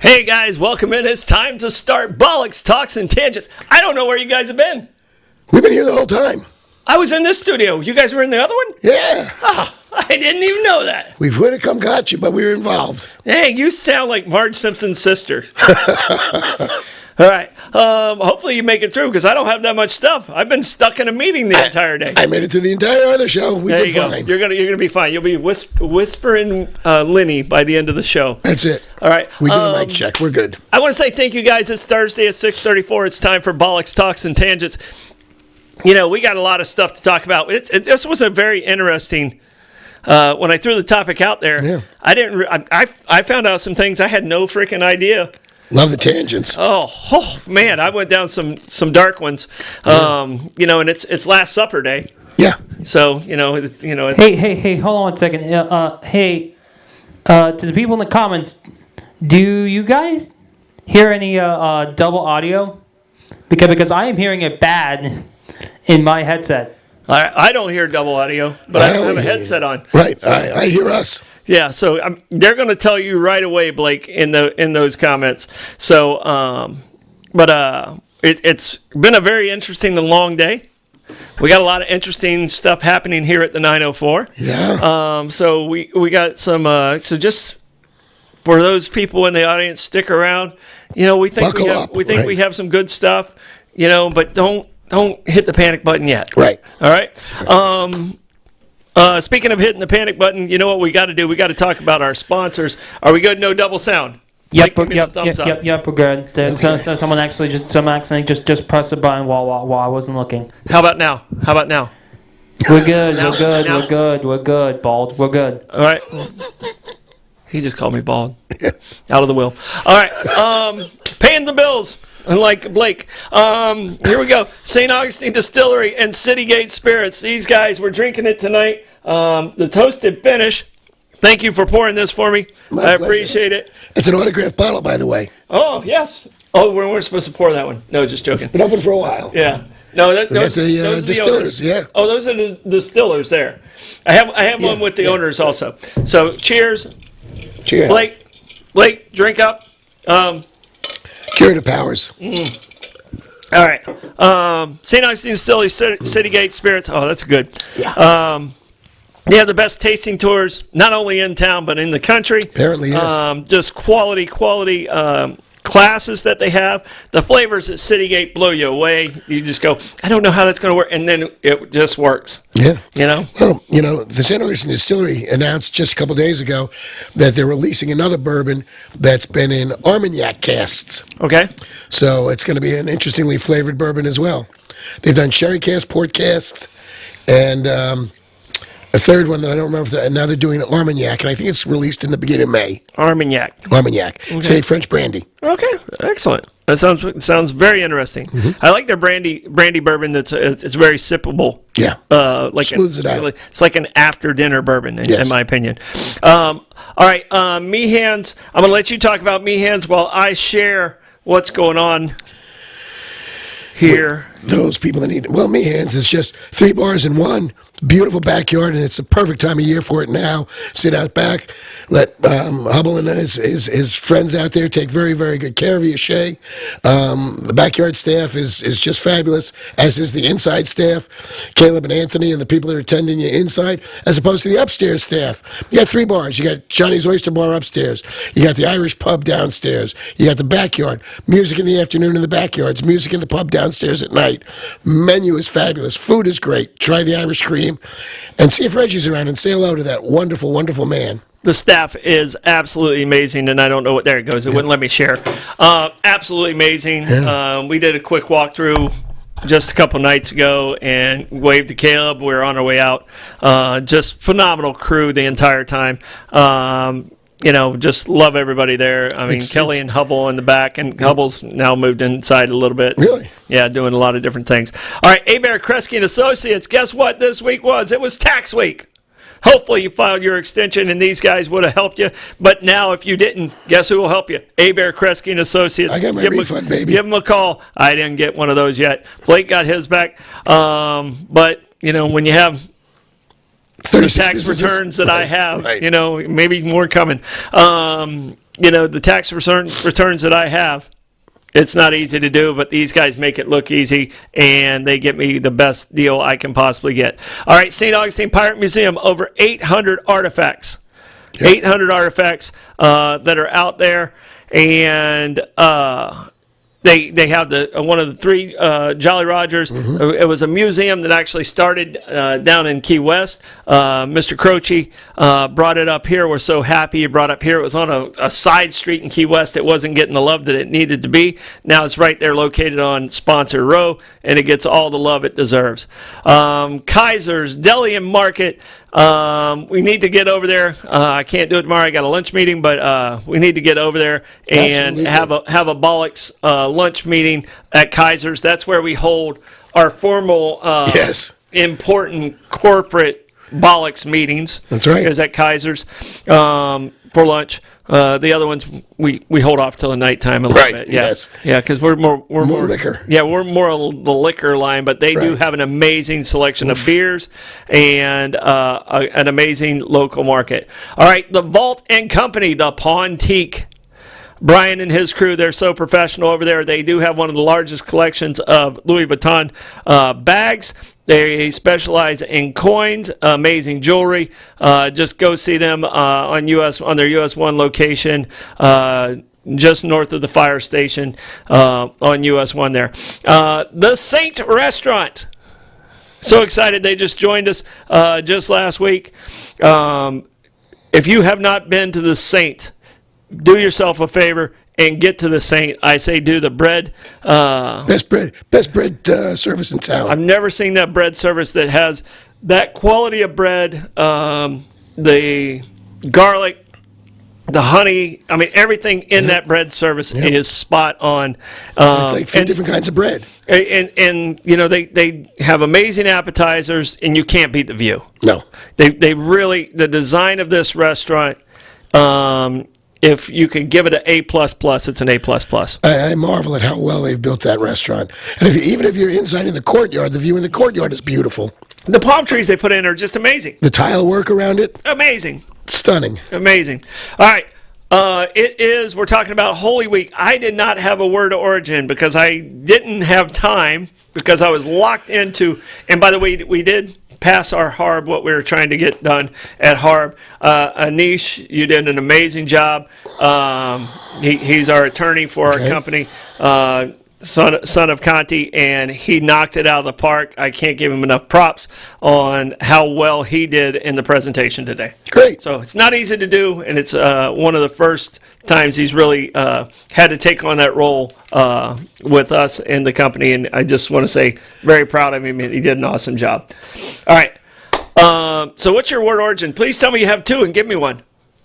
Hey guys, welcome in. It's time to start Bollox, Talks, and Tangents. I don't know where you guys have been. We've been here the whole time. I was in this studio. You guys were in the other one? Yeah. Oh, I didn't even know that. We would have come got you, but we were involved. Hey, you sound like Marge Simpson's sister. All right. Hopefully you make it through because I don't have that much stuff. I've been stuck in a meeting the entire day. I made it through the entire other show. We there did you fine. Go. You're gonna be fine. You'll be whispering Lenny by the end of the show. That's it. All right. We did a mic check. We're good. I want to say thank you guys. It's Thursday at 6:34. It's time for Bollox, Talks, and Tangents. You know, we got a lot of stuff to talk about. This was a very interesting. When I threw the topic out there, yeah. I found out some things I had no freaking idea. Love the tangents. Oh man, I went down some dark ones. You know, and it's Last Supper Day. Yeah. So you know. Hey, hold on one second. To the people in the comments, do you guys hear any double audio? Because I am hearing it bad in my headset. I don't hear double audio, but I have a headset on. Right. So, I hear us. Yeah, so they're going to tell you right away, Blake, in those comments. So, it's been a very interesting and long day. We got a lot of interesting stuff happening here at the 904. Yeah. So we got some. So just for those people in the audience, stick around. You know, we think we have some good stuff. You know, but don't hit the panic button yet. Right. All right. Speaking of hitting the panic button, you know what we got to do? We got to talk about our sponsors. Are we good? No double sound. Yep, we're good. So someone actually just pressed the button while I wasn't looking. How about now? We're good. We're good. Bald. We're good. All right. He just called me bald. Out of the will. All right. Paying the bills. Unlike Blake. Here we go. St. Augustine Distillery and Citygate Spirits. These guys, we're drinking it tonight. The Toasted Finish. Thank you for pouring this for me. I appreciate it. It's an autographed bottle, by the way. Oh, yes. Oh, we weren't supposed to pour that one. No, just joking. It's been open for a while. Yeah. No, those are the distillers. Yeah. Oh, those are the distillers there. I have one with the owners also. So, cheers. Cheers. Blake, drink up. Curative powers. All right. St. Augustine Distillery, Citygate Spirits. Oh, that's good. Yeah. They have the best tasting tours, not only in town, but in the country. Apparently, yes. Just quality classes that they have. The flavors at Citygate blow you away. You just go, I don't know how that's going to work. And then it just works. Yeah. You know? Well, the St. Augustine Distillery announced just a couple days ago that they're releasing another bourbon that's been in Armagnac casks. Okay. So it's going to be an interestingly flavored bourbon as well. They've done sherry casks, port casks, and a third one that I don't remember. And now they're doing Armagnac, and I think it's released in the beginning of May. Armagnac. Okay. Say French brandy. Okay, excellent. That sounds very interesting. Mm-hmm. I like their brandy bourbon. It's very sippable. Yeah. Smooths it out. It's like an after dinner bourbon, in my opinion. All right, Meehan's. I'm going to let you talk about Meehan's while I share what's going on here. Those people that need it. Well, Meehan's is just 3 bars in one. Beautiful backyard, and it's the perfect time of year for it now. Sit out back, let Hubble and his friends out there take very, very good care of you, Shay. The backyard staff is just fabulous, as is the inside staff, Caleb and Anthony and the people that are attending you inside, as opposed to the upstairs staff. You got 3 bars. You got Johnny's Oyster Bar upstairs. You got the Irish pub downstairs. You got the backyard. Music in the afternoon in the backyards. Music in the pub downstairs at night. Menu is fabulous. Food is great. Try the Irish cream. And see if Reggie's around and say hello to that wonderful, wonderful man. The staff is absolutely amazing, and I don't know what. There it goes. It wouldn't let me share. Absolutely amazing. Yeah. We did a quick walkthrough just a couple nights ago and waved to Caleb. We were on our way out. Just phenomenal crew the entire time. Just love everybody there. I mean, Kelly and Hubble in the back, and Hubble's now moved inside a little bit. Really? Yeah, doing a lot of different things. All right, Abare, Kresge and Associates. Guess what this week was? It was tax week. Hopefully you filed your extension, and these guys would have helped you. But now, if you didn't, guess who will help you? Abare, Kresge and Associates. I got my refund, baby. Give them a call. I didn't get one of those yet. Blake got his back. But, when you have the 36 tax businesses? returns that I Right, have. right. You know, maybe more coming. The tax returns that I have. It's not easy to do, but these guys make it look easy, and they get me the best deal I can possibly get. All right, St. Augustine Pirate Museum, over 800 artifacts. Yep. 800 artifacts that are out there, and they have one of the three Jolly Rogers. It was a museum that actually started down in Key West. Mr. Croce brought it up here. We're so happy he brought it up here. It was on a side street in Key West. It wasn't getting the love that it needed to be. Now it's right there located on Sponsor Row, and it gets all the love it deserves. Kaiser's Deli and Market. We need to get over there. I can't do it tomorrow. I got a lunch meeting, but we need to get over there and Absolutely. have a Bollox lunch meeting at Kaiser's. That's where we hold our formal, Yes. important corporate Bollox meetings. That's right. Is at Kaiser's for lunch. The other ones we hold off till the nighttime a little Right, bit. Yeah. yes. Yeah, because we're more liquor. Yeah, we're more of the liquor line, but they do Right. have an amazing selection of beers and an amazing local market. All right, the Vault and Company, the Pontique. Brian and his crew, they're so professional over there. They do have one of the largest collections of Louis Vuitton bags. They specialize in coins, amazing jewelry. Just go see them on their US 1 location, just north of the fire station on US 1 there. The Saint Restaurant. So excited. They just joined us just last week. If you have not been to the Saint, do yourself a favor and get to the Saint. I say do the bread. Best bread service in town. I've never seen that bread service that has that quality of bread, the garlic, the honey. I mean, everything in that bread service is spot on. It's like three different kinds of bread. And you know, they have amazing appetizers, and you can't beat the view. No. They really, the design of this restaurant, if you could give it an A++, it's an A++. I marvel at how well they've built that restaurant. And even if you're inside in the courtyard, the view in the courtyard is beautiful. The palm trees they put in are just amazing. The tile work around it, Amazing. stunning. Amazing. All right. We're talking about Holy Week. I did not have a word of origin because I didn't have time because I was locked into, and by the way, we did pass our Harb, what we were trying to get done at Harb. Anish, you did an amazing job. He's our attorney for our company, son of Conti, and he knocked it out of the park. I can't give him enough props on how well he did in the presentation today. Great. So it's not easy to do, and it's one of the first times he's really had to take on that role with us in the company, and I just want to say very proud of him. He did an awesome job. All right. So what's your word origin? Please tell me you have two and give me one.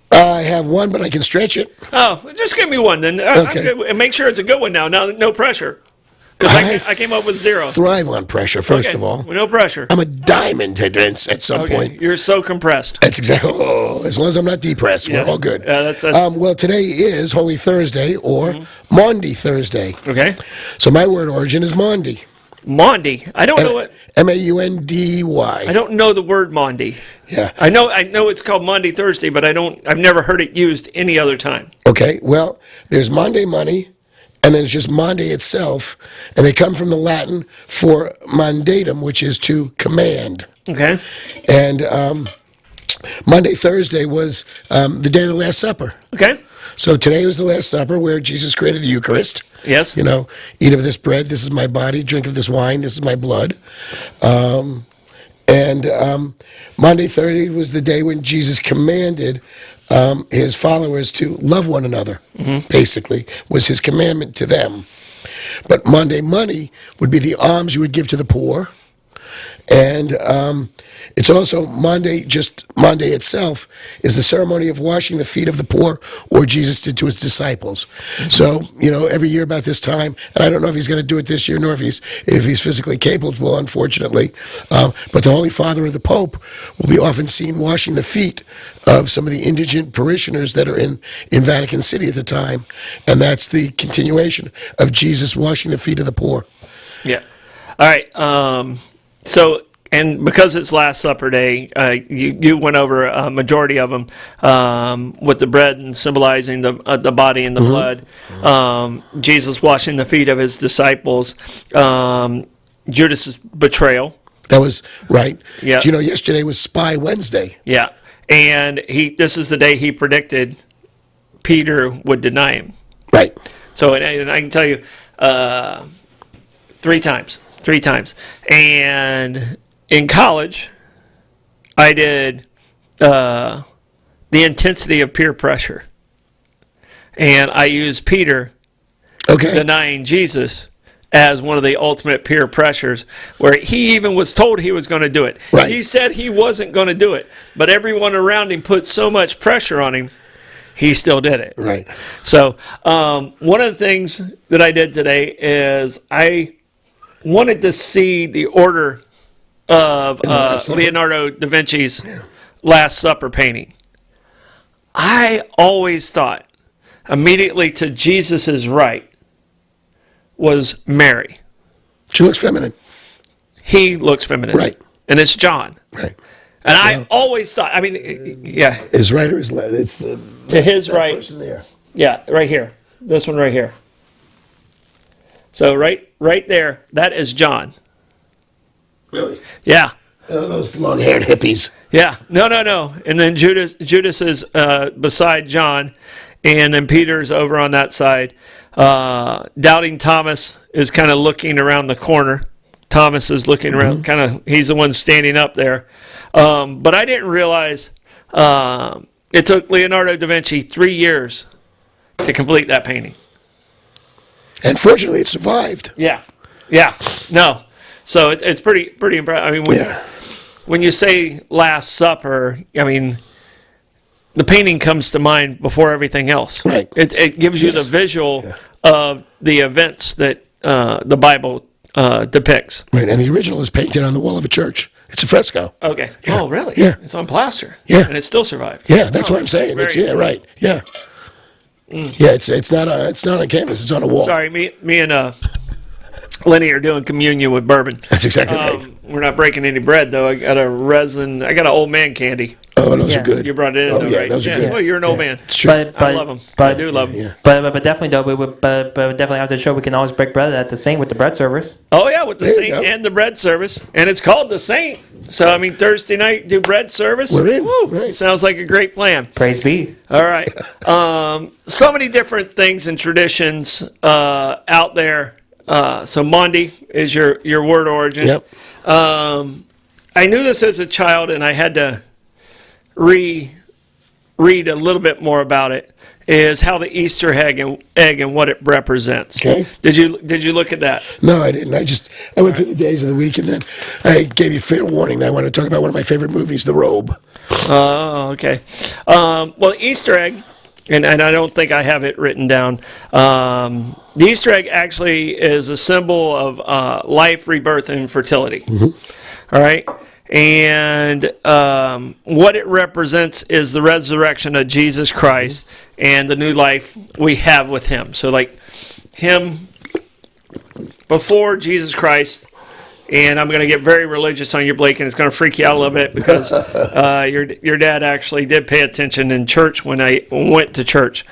I have one, but I can stretch it. Oh, just give me one then. Okay. And make sure it's a good one now. No pressure. Because I came up with zero. Thrive on pressure, first of all. No pressure. I'm a diamond at some point. You're so compressed. That's exactly. Oh, as long as I'm not depressed, we're all good. That's well, today is Holy Thursday or Maundy Thursday. okay. So my word origin is Maundy. Maundy. I don't know what. Maundy. I don't know the word Maundy. Yeah. I know it's called Maundy Thursday, but I've never heard it used any other time. Okay. Well, there's Monday money, and then there's just Monday itself, and they come from the Latin for mandatum, which is to command. Okay. And Monday Thursday was the day of the Last Supper. Okay. So today was the Last Supper where Jesus created the Eucharist. Yes. You know, eat of this bread, this is my body. Drink of this wine, this is my blood. And Monday 30 was the day when Jesus commanded his followers to love one another, basically, was his commandment to them. But Monday money would be the alms you would give to the poor. And it's also Monday itself is the ceremony of washing the feet of the poor, or Jesus did to his disciples. So, you know, every year about this time, and I don't know if he's going to do it this year, nor if he's physically capable, unfortunately, but the Holy Father or the Pope will be often seen washing the feet of some of the indigent parishioners that are in Vatican City at the time. And that's the continuation of Jesus washing the feet of the poor. Yeah. All right. So and because it's Last Supper Day, you went over a majority of them with the bread and symbolizing the body and the blood. Jesus washing the feet of his disciples. Judas's betrayal. That was right. Yeah. You know, yesterday was Spy Wednesday. Yeah, and this is the day he predicted Peter would deny him. Right. So, and I can tell you, 3 times. And in college, I did the intensity of peer pressure. And I used Peter denying Jesus as one of the ultimate peer pressures, where he even was told he was going to do it. Right. He said he wasn't going to do it, but everyone around him put so much pressure on him, he still did it. Right. So one of the things that I did today is I wanted to see the order of Leonardo da Vinci's Last Supper painting. I always thought immediately to Jesus' right was Mary. She looks feminine. He looks feminine. Right. And it's John. Right. And I always thought, I mean, yeah. His right or his left? It's the To his right. person there. Yeah, right here. This one right here. So right there, that is John. Really? Yeah. Oh, those long-haired hippies. Yeah. No. And then Judas is beside John, and then Peter's over on that side. Doubting Thomas is kind of looking around the corner. Thomas is looking around, he's the one standing up there. But I didn't realize it took Leonardo da Vinci 3 years to complete that painting. And fortunately, it survived. Yeah. No. So it's pretty impressive. I mean, when you say Last Supper, I mean, the painting comes to mind before everything else. Right. It gives you the visual of the events that the Bible depicts. Right, and the original is painted on the wall of a church. It's a fresco. Okay. Yeah. Oh, really? Yeah. It's on plaster. Yeah. And it still survived. Yeah, that's what I'm saying. It's right. Yeah. Yeah, it's not on canvas. It's on a wall. Sorry, me and Lenny are doing communion with bourbon. That's exactly right. We're not breaking any bread though. I got an old man candy. Oh, those are good. You brought it in, yeah, right? those are good. Well, you're an old man. It's true. I love them. I do love them. Yeah. But definitely though, but definitely after the show we can always break bread at the Saint with the bread service. Oh yeah, with the There you Saint go. and the bread service, and it's called the Saint. So I mean, Thursday night do bread service. We're in. Woo! Right. Sounds like a great plan. Praise be. All right. So many different things and traditions out there. So Mondi is your word origin. Yep. I knew this as a child, and I had to read a little bit more about it. Is how the Easter egg and what it represents. Okay. Did you look at that? No, I didn't. I went through the days of the week, and then I gave you fair warning that I wanted to talk about one of my favorite movies, The Robe. Oh, okay. Well, Easter egg, and I don't think I have it written down. The Easter egg actually is a symbol of life, rebirth, and fertility. All right? And what it represents is the resurrection of Jesus Christ and the new life we have with him. So like him before Jesus Christ, and I'm going to get very religious on you, Blake, and it's going to freak you out a little bit because your dad actually did pay attention in church when I went to church.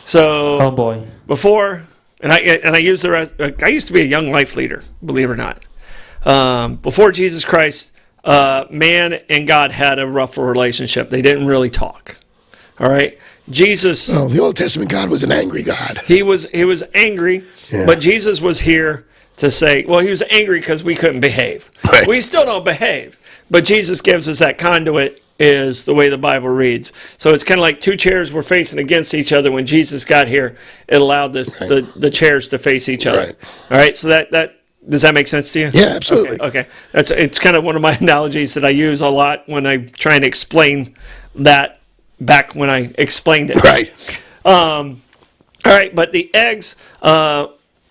So Oh boy. before, and I use the rest. I used to be a young life leader, believe it or not. Before Jesus Christ, man and God had a rough relationship. They didn't really talk. All right, Jesus. Oh, the Old Testament God was an angry God. He was angry, Yeah. but Jesus was here to say, well, he was angry because we couldn't behave. Right. We still don't behave, but Jesus gives us that conduit. Is the way the Bible reads. So it's kind of like two chairs were facing against each other. When Jesus got here, it allowed the chairs to face each other. Right. All right. So that does that make sense to you? Yeah, absolutely. Okay. It's kind of one of my analogies that I use a lot when I try and explain that back when I explained it. Right. All right, but the eggs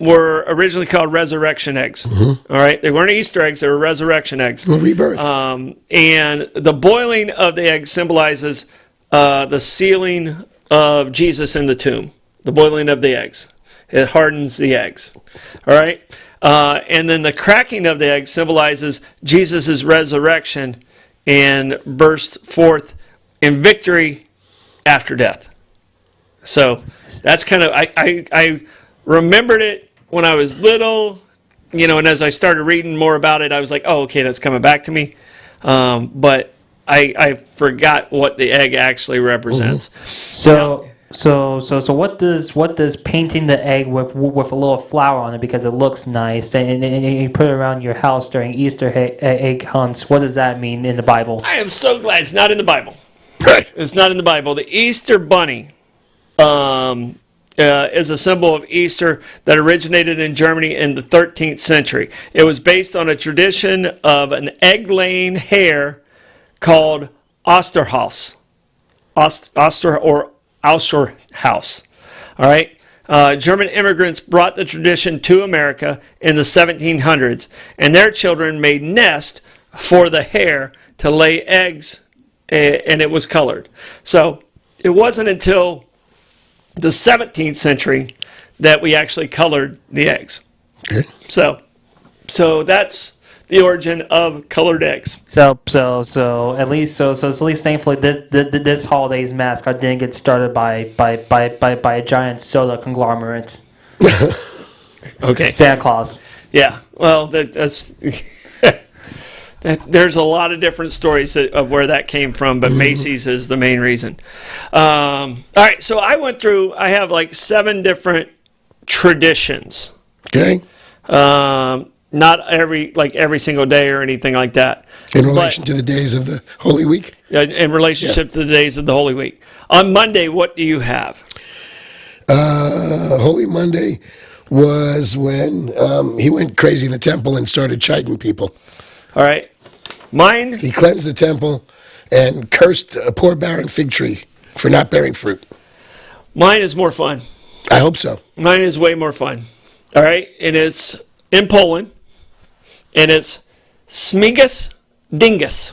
were originally called resurrection eggs. All right, they weren't Easter eggs; they were resurrection eggs. Well, rebirth. And the boiling of the egg symbolizes the sealing of Jesus in the tomb. The boiling of the eggs, It hardens the eggs. All right? And then the cracking of the egg symbolizes Jesus' resurrection and burst forth in victory after death. So that's kind of, I remembered it when I was little, and as I started reading more about it, I was like, oh, okay, that's coming back to me. But I forgot what the egg actually represents. So what does painting the egg with a little flour on it because it looks nice and you put it around your house during Easter egg hunts? What does that mean in the Bible? I am so glad it's not in the Bible. Right. It's not in the Bible. The Easter bunny is a symbol of Easter that originated in Germany in the 13th century. It was based on a tradition of an egg-laying hare called Osterhaus. Osterhaus. All right? German immigrants brought the tradition to America in the 1700s, and their children made nests for the hare to lay eggs, and it was colored. So it wasn't until the 17th century that we actually colored the eggs. Okay. So that's the origin of colored eggs. So at least thankfully this holiday's mascot didn't get started by a giant soda conglomerate. Okay. Santa Claus. Yeah. Well, that's there's a lot of different stories of where that came from, but Macy's is the main reason. All right. So I went through. I have like 7 different traditions. Okay. Not every single day or anything like that. In relation to the days of the Holy Week? In relationship to the days of the Holy Week. On Monday, what do you have? Holy Monday was when he went crazy in the temple and started chiding people. All right. Mine. He cleansed the temple and cursed a poor barren fig tree for not bearing fruit. Mine is more fun. I hope so. Mine is way more fun. All right. And it's in Poland. And it's Smigus Dingus.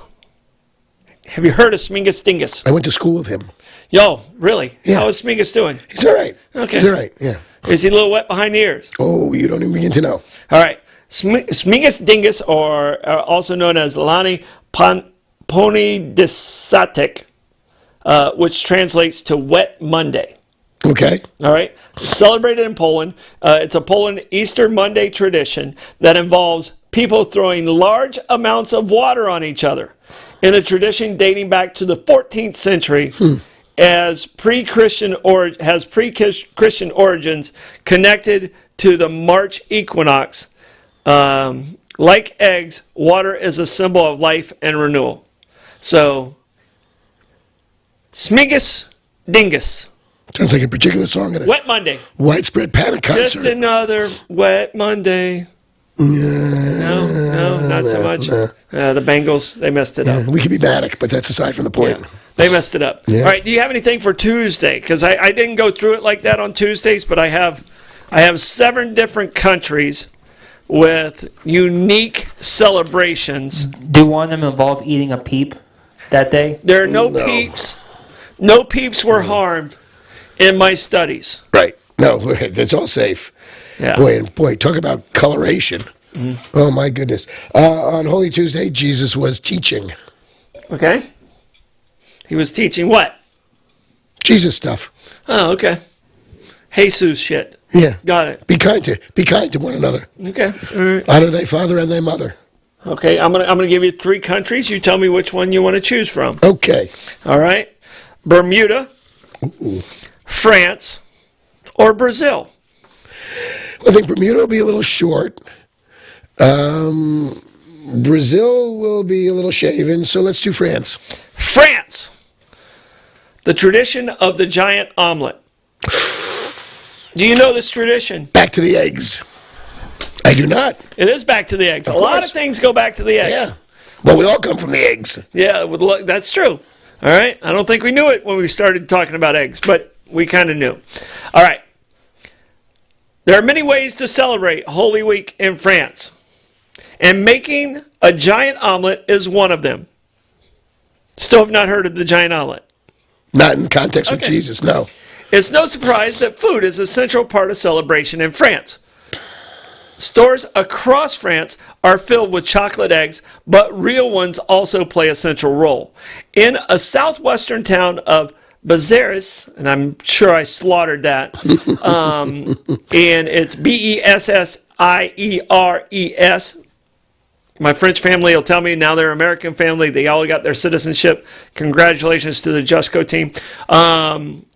Have you heard of Smigus Dingus? I went to school with him. Yo, really? Yeah. How is Smigus doing? He's all right. Okay. He's all right, yeah. Is he a little wet behind the ears? Oh, you don't even begin to know. All right. Smigus Dingus, or also known as Lani Ponidisatic, which translates to Wet Monday. Okay. All right. It's celebrated in Poland. It's a Poland Easter Monday tradition that involves people throwing large amounts of water on each other. In a tradition dating back to the 14th century, has pre-Christian origins connected to the March equinox. Like eggs, water is a symbol of life and renewal. So, Smigus Dingus. Sounds like a particular song at a Wet Monday. widespread panic concert. Just another wet Monday. No, not so much. The Bengals, they messed it up. We could be manic, but that's aside from the point. Yeah, they messed it up. Yeah. All right, do you have anything for Tuesday? Because I didn't go through it like that on Tuesdays, but I have 7 different countries with unique celebrations. Do one of them involve eating a peep that day? There are no peeps. No peeps were harmed in my studies. Right. No, it's all safe. Yeah. Boy, talk about coloration. Oh, my goodness. On Holy Tuesday, Jesus was teaching. Okay. He was teaching what? Jesus stuff. Oh, okay. Jesus shit. Yeah. Got it. Be kind to one another. Okay. All right. Honor thy father and thy mother. Okay, I'm gonna give you 3 countries. You tell me which one you want to choose from. Okay. All right. Bermuda, France, or Brazil. I think Bermuda will be a little short. Brazil will be a little shaven, so let's do France. France. The tradition of the giant omelet. Do you know this tradition? Back to the eggs. I do not. It is back to the eggs. A lot of things go back to the eggs. Yeah. Well, we all come from the eggs. Yeah, that's true. All right. I don't think we knew it when we started talking about eggs, but we kind of knew. All right. There are many ways to celebrate Holy Week in France, and making a giant omelet is one of them. Still have not heard of the giant omelet. Not in the context of Jesus, no. It's no surprise that food is a central part of celebration in France. Stores across France are filled with chocolate eggs, but real ones also play a central role. In a southwestern town of Besseres, and I'm sure I slaughtered that, and it's Bessieres. My French family will tell me now they're American family. They all got their citizenship. Congratulations to the Jusco team.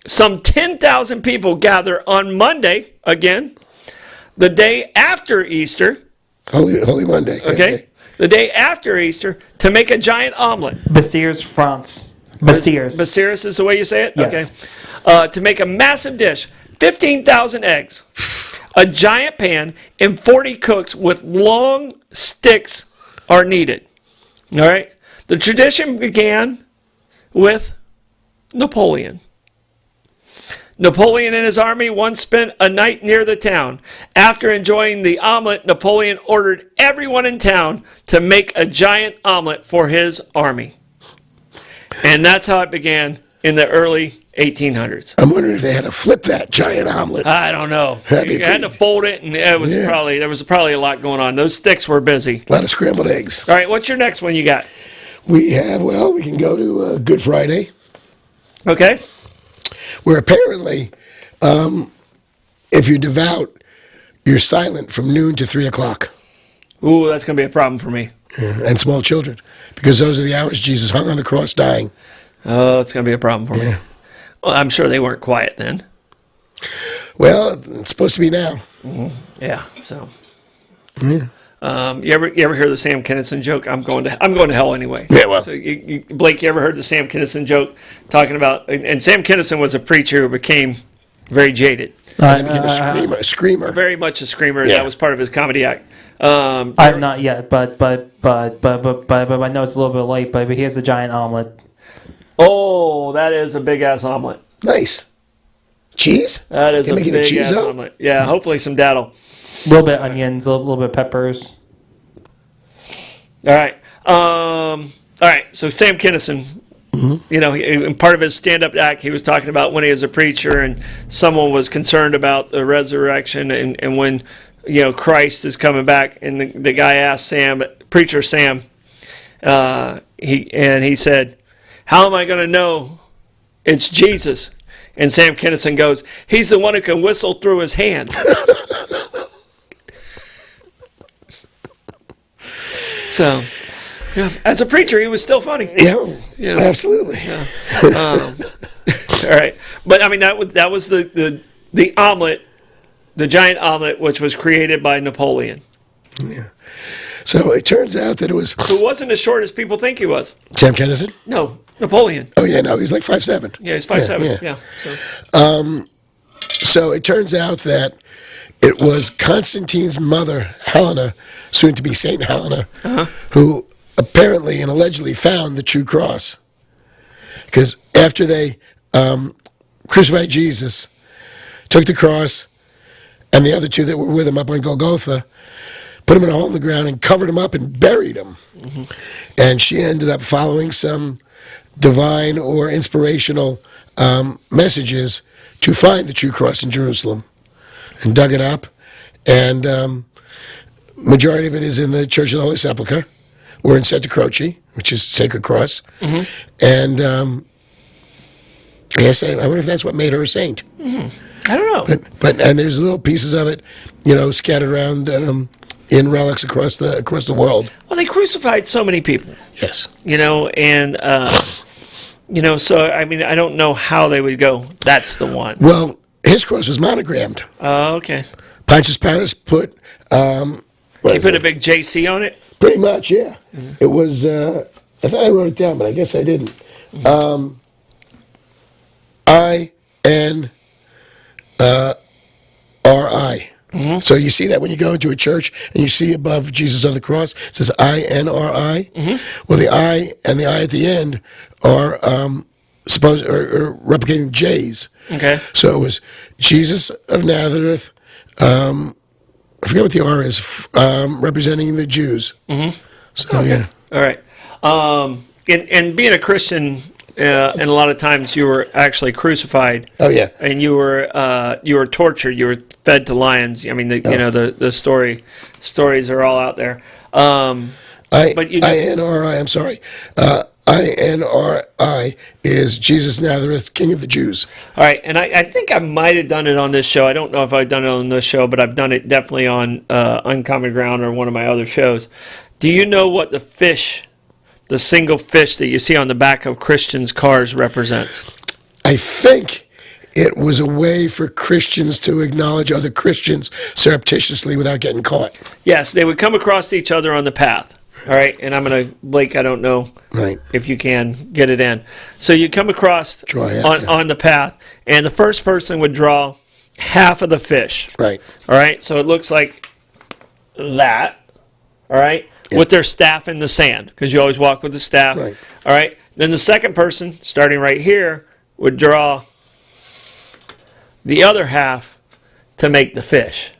Some 10,000 people gather on Monday, again, the day after Easter. Holy Monday. Okay. The day after Easter to make a giant omelet. Besseres, France. Besseres. Besseres is the way you say it? Yes. Okay. To make a massive dish, 15,000 eggs, a giant pan, and 40 cooks with long sticks are needed. All right? The tradition began with Napoleon. Napoleon and his army once spent a night near the town. After enjoying the omelet, Napoleon ordered everyone in town to make a giant omelet for his army. And that's how it began in the early 1800s. I'm wondering if they had to flip that giant omelet. I don't know. You had to fold it, and there was probably a lot going on. Those sticks were busy. A lot of scrambled eggs. All right, what's your next one you got? We can go to Good Friday, Okay. where apparently, if you're devout, you're silent from noon to 3 o'clock. Ooh, that's going to be a problem for me. Yeah, and small children, because those are the hours Jesus hung on the cross dying. Oh, it's going to be a problem for me. Yeah. Well, I'm sure they weren't quiet then. Well, it's supposed to be now. Yeah, so. Yeah. You ever hear the Sam Kinison joke? I'm going to hell anyway. Yeah, well. So Blake, you ever heard the Sam Kinison joke talking about? And Sam Kinison was a preacher who became very jaded, And became a screamer. very much a screamer. Yeah. That was part of his comedy act. I'm not yet, but I know it's a little bit late. But here's a giant omelet. Oh, that is a big ass omelet. Nice. Cheese? That is They a making big cheese ass out? omelet. Yeah, hopefully some daddle. A little bit onions, a little bit peppers. All right. So Sam Kinison, in part of his stand-up act, he was talking about when he was a preacher and someone was concerned about the resurrection and when, Christ is coming back. And the guy asked preacher Sam, he said, "How am I going to know it's Jesus?" And Sam Kinison goes, "He's the one who can whistle through his hand." So, as a preacher, he was still funny. Yeah, absolutely. Yeah. All right, but I mean that was the omelet, the giant omelet, which was created by Napoleon. Yeah. So it turns out that it was Who wasn't as short as people think he was. Sam Kinison. No, Napoleon. Oh yeah, no, he's like 5'7". Yeah, he's 5'7". Yeah. So it turns out that it was Constantine's mother, Helena, soon to be Saint Helena, who apparently and allegedly found the true cross. Because after they crucified Jesus, took the cross, and the other two that were with him up on Golgotha, put him in a hole in the ground and covered him up and buried him. And she ended up following some divine or inspirational messages to find the true cross in Jerusalem, and dug it up. And majority of it is in the Church of the Holy Sepulchre, or in Santa Croce, which is Sacred Cross. And I guess I wonder if that's what made her a saint. I don't know. And there's little pieces of it, scattered around in relics across the world. Well, they crucified so many people. Yes. So I mean, I don't know how they would go, "That's the one." Well, his cross was monogrammed. Oh, okay. Pontius Pilate put. He put a big JC on it. Pretty much, yeah. It was. I thought I wrote it down, but I guess I didn't. INRI. So you see that when you go into a church and you see above Jesus on the cross, it says INRI. Well, the I and the I at the end are supposed or replicating J's. Okay. So it was Jesus of Nazareth. I forget what the R is. Representing the Jews. So yeah. All right. And being a Christian and a lot of times you were actually crucified. Oh yeah. And you were tortured. You were fed to lions. I mean, the stories are all out there. INRI. I'm sorry. INRI is Jesus Nazareth, King of the Jews. All right, and I think I might have done it on this show. I don't know if I've done it on this show, but I've done it definitely on Uncommon Ground or one of my other shows. Do you know what the single fish that you see on the back of Christians' cars represents? I think it was a way for Christians to acknowledge other Christians surreptitiously without getting caught. Yes, they would come across each other on the path. All right, and I'm going to, Blake, I don't know if you can get it in. So you come across on the path, and the first person would draw half of the fish. Right. All right, so it looks like that, all right, with their staff in the sand, because you always walk with the staff. Right. All right, then the second person, starting right here, would draw the other half to make the fish.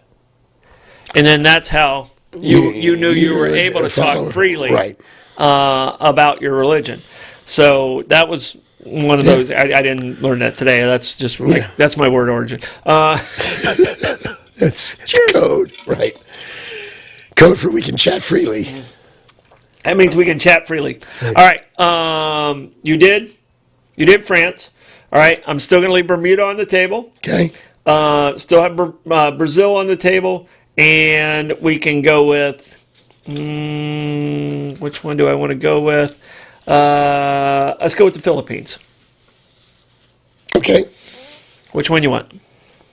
And then that's how you knew you were able to talk freely about your religion. So that was one of those. I didn't learn that today. That's just that's my word origin. It's code, right? Code for we can chat freely. That means we can chat freely. Right. All right. You did France. All right. I'm still going to leave Bermuda on the table. Okay. Still have Brazil on the table. And we can go with, which one do I want to go with? Let's go with the Philippines. Okay. Which one you want?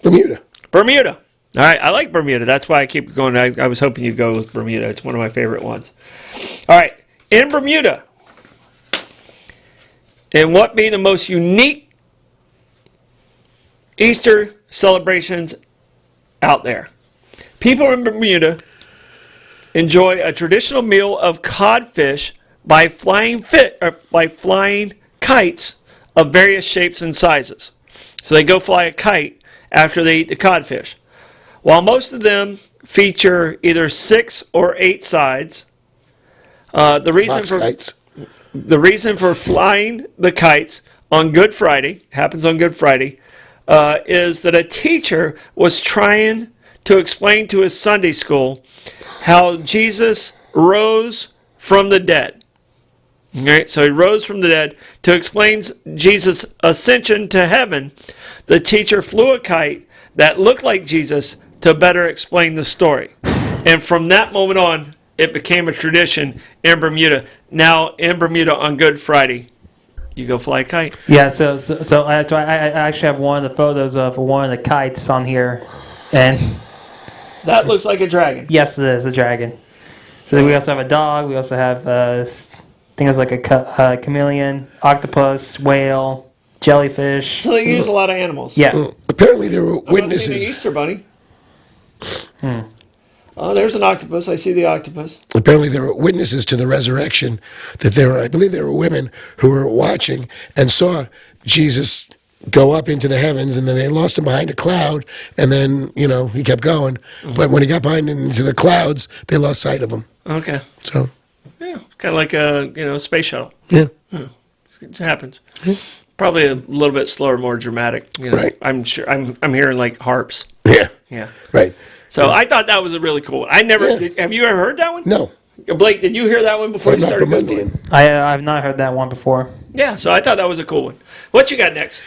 Bermuda. All right, I like Bermuda. That's why I keep going. I was hoping you'd go with Bermuda. It's one of my favorite ones. All right, in Bermuda, and what being the most unique Easter celebrations out there? People in Bermuda enjoy a traditional meal of codfish by flying kites of various shapes and sizes. So they go fly a kite after they eat the codfish. While most of them feature either 6 or 8 sides, the reason for flying the kites on Good Friday, happens on Good Friday, is that a teacher was trying to explain to his Sunday school how Jesus rose from the dead. All right, so he rose from the dead. To explain Jesus' ascension to heaven, the teacher flew a kite that looked like Jesus to better explain the story. And from that moment on, it became a tradition in Bermuda. Now, in Bermuda on Good Friday, you go fly a kite. Yeah, so I actually have one of the photos of one of the kites on here, and that looks like a dragon. Yes, it is a dragon. So we also have a dog. We also have I think it's like a chameleon, octopus, whale, jellyfish. So they use a lot of animals. Yeah. Apparently there were I'm witnesses. not seeing the Easter bunny. Oh, there's an octopus. I see the octopus. Apparently there were witnesses to the resurrection. I believe there were women who were watching and saw Jesus go up into the heavens, and then they lost him behind a cloud, and then, he kept going. Mm-hmm. But when he got behind into the clouds, they lost sight of him. Okay. So. Yeah, kind of like a space shuttle. Yeah. It happens. Yeah. Probably a little bit slower, more dramatic. Right. I'm sure. I'm hearing like harps. Yeah. Yeah. Right. So I thought that was a really cool one. I never. Have you ever heard that one? No. Blake, did you hear that one before you started Googling? I've not heard that one before. Yeah, so I thought that was a cool one. What you got next?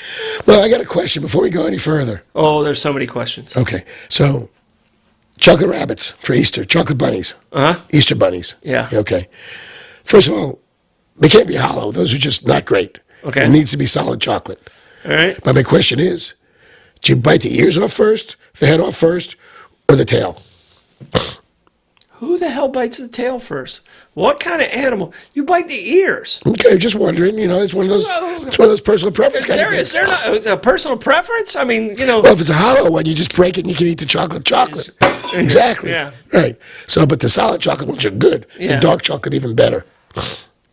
Well, I got a question before we go any further. Oh, there's so many questions. Okay, so chocolate rabbits for Easter, chocolate bunnies. Easter bunnies. Yeah. Okay. First of all, they can't be hollow. Those are just not great. Okay. It needs to be solid chocolate. All right. But my question is, do you bite the ears off first, the head off first, or the tail? Who the hell bites the tail first? What kind of animal? You bite the ears. Okay, just wondering. It's one of those. It's one of those personal preference kind of things. Is there not a personal preference? I mean, Well, if it's a hollow one, you just break it and you can eat the chocolate. Exactly. Yeah. Right. So, but the solid chocolate ones are good. Yeah. And dark chocolate even better.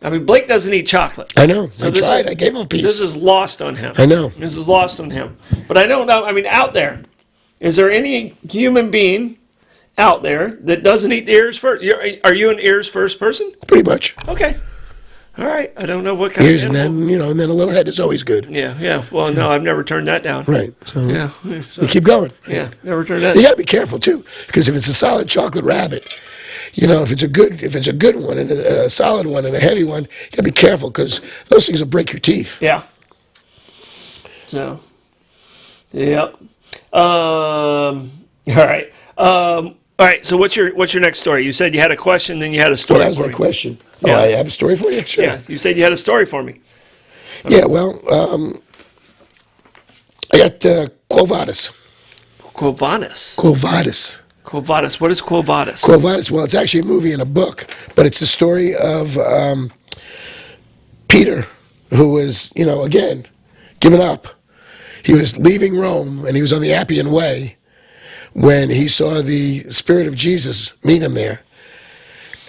I mean, Blake doesn't eat chocolate. I know. So I tried. I gave him a piece. This is lost on him. I know. This is lost on him. But I don't know. I mean, out there, is there any human being out there that doesn't eat the ears first? Are you an ears first person? Pretty much. Okay. All right. I don't know what kind Ears of and animal. then, and then a little head is always good. Yeah. Well, no, I've never turned that down. Right. So Yeah. you keep going. Yeah. Never turned that You down. got to be careful too, because if it's a solid chocolate rabbit, if it's a good one and a solid one and a heavy one, you got to be careful because those things will break your teeth. Yeah. So, yep. All right. All right. So what's your next story? You said you had a question, then you had a story. Well, that was for my me. question. Yeah. Oh, I have a story for you? Sure. Yeah. You said you had a story for me. Yeah, well, I got Quo Vadis. Quo Vadis. Quo Vadis. Quo Vadis. What is Quo Vadis? Quo Vadis, well, it's actually a movie and a book, but it's the story of Peter, who was, again, given up. He was leaving Rome, and he was on the Appian Way when he saw the Spirit of Jesus meet him there.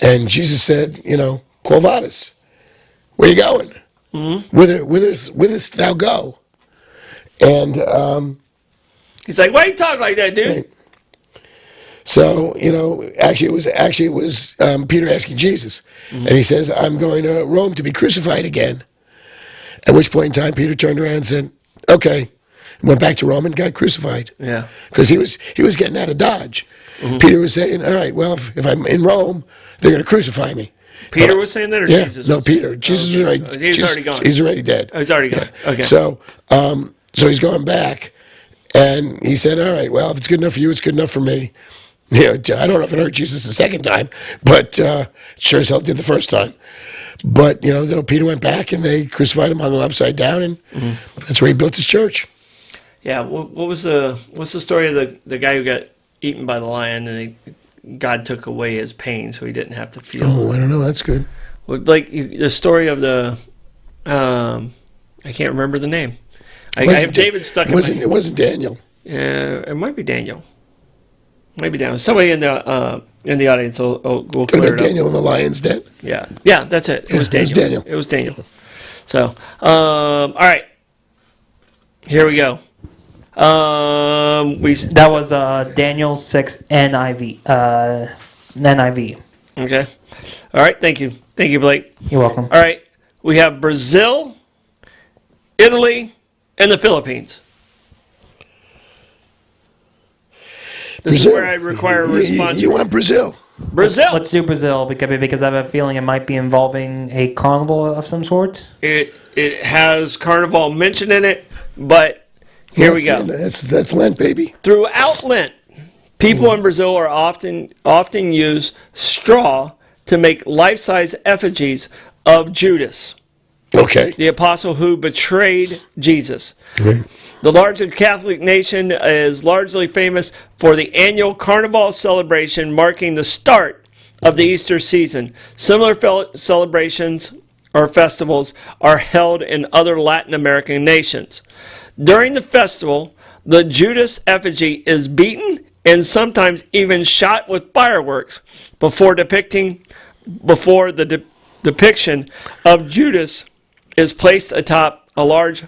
And Jesus said, Quo Vadis, where you going? Mm-hmm. Whither thou go? And He's like, why you talk like that, dude? right. So, actually it was Peter asking Jesus. Mm-hmm. And he says, I'm going to Rome to be crucified again. At which point in time, Peter turned around and said, okay. And went back to Rome and got crucified. Yeah. Because he was getting out of Dodge. Mm-hmm. Peter was saying, all right, well, if I'm in Rome, they're going to crucify me. Peter was saying that, or yeah, Jesus? No, Peter. Jesus was already. He's already gone. He's already dead. Oh, he's already gone. Yeah. Okay. So he's going back, and he said, "All right, well, if it's good enough for you, it's good enough for me." I don't know if it hurt Jesus the second time, but sure as hell did the first time. But Peter went back, and they crucified him, hung him upside down, and that's where he built his church. Yeah. What's the story of the guy who got eaten by the lion and God took away his pain so he didn't have to feel? Oh, I don't know. That's good. Well, like the story of the, I can't remember the name. I have David stuck in my head. It wasn't Daniel. Yeah, it might be Daniel. Maybe Daniel. Somebody in the audience will Could clear have it been up. Daniel in the lion's den. Yeah, that's it. It was Yeah, Daniel. It was Daniel. So, all right. Here we go. That was Daniel 6 NIV. NIV. Okay. All right. Thank you. Thank you, Blake. You're welcome. All right. We have Brazil, Italy, and the Philippines. This Brazil. is where I require a response. You want Brazil? Brazil. Let's do Brazil because I have a feeling it might be involving a carnival of some sort. It has Carnival mentioned in it, but here we go. That's Lent, baby. Throughout Lent, people in Brazil are often use straw to make life-size effigies of Judas, Okay. the apostle who betrayed Jesus. Mm-hmm. The largest Catholic nation is largely famous for the annual Carnival celebration marking the start of the Easter season. Similar celebrations or festivals are held in other Latin American nations. During the festival, the Judas effigy is beaten and sometimes even shot with fireworks before the depiction of Judas is placed atop a large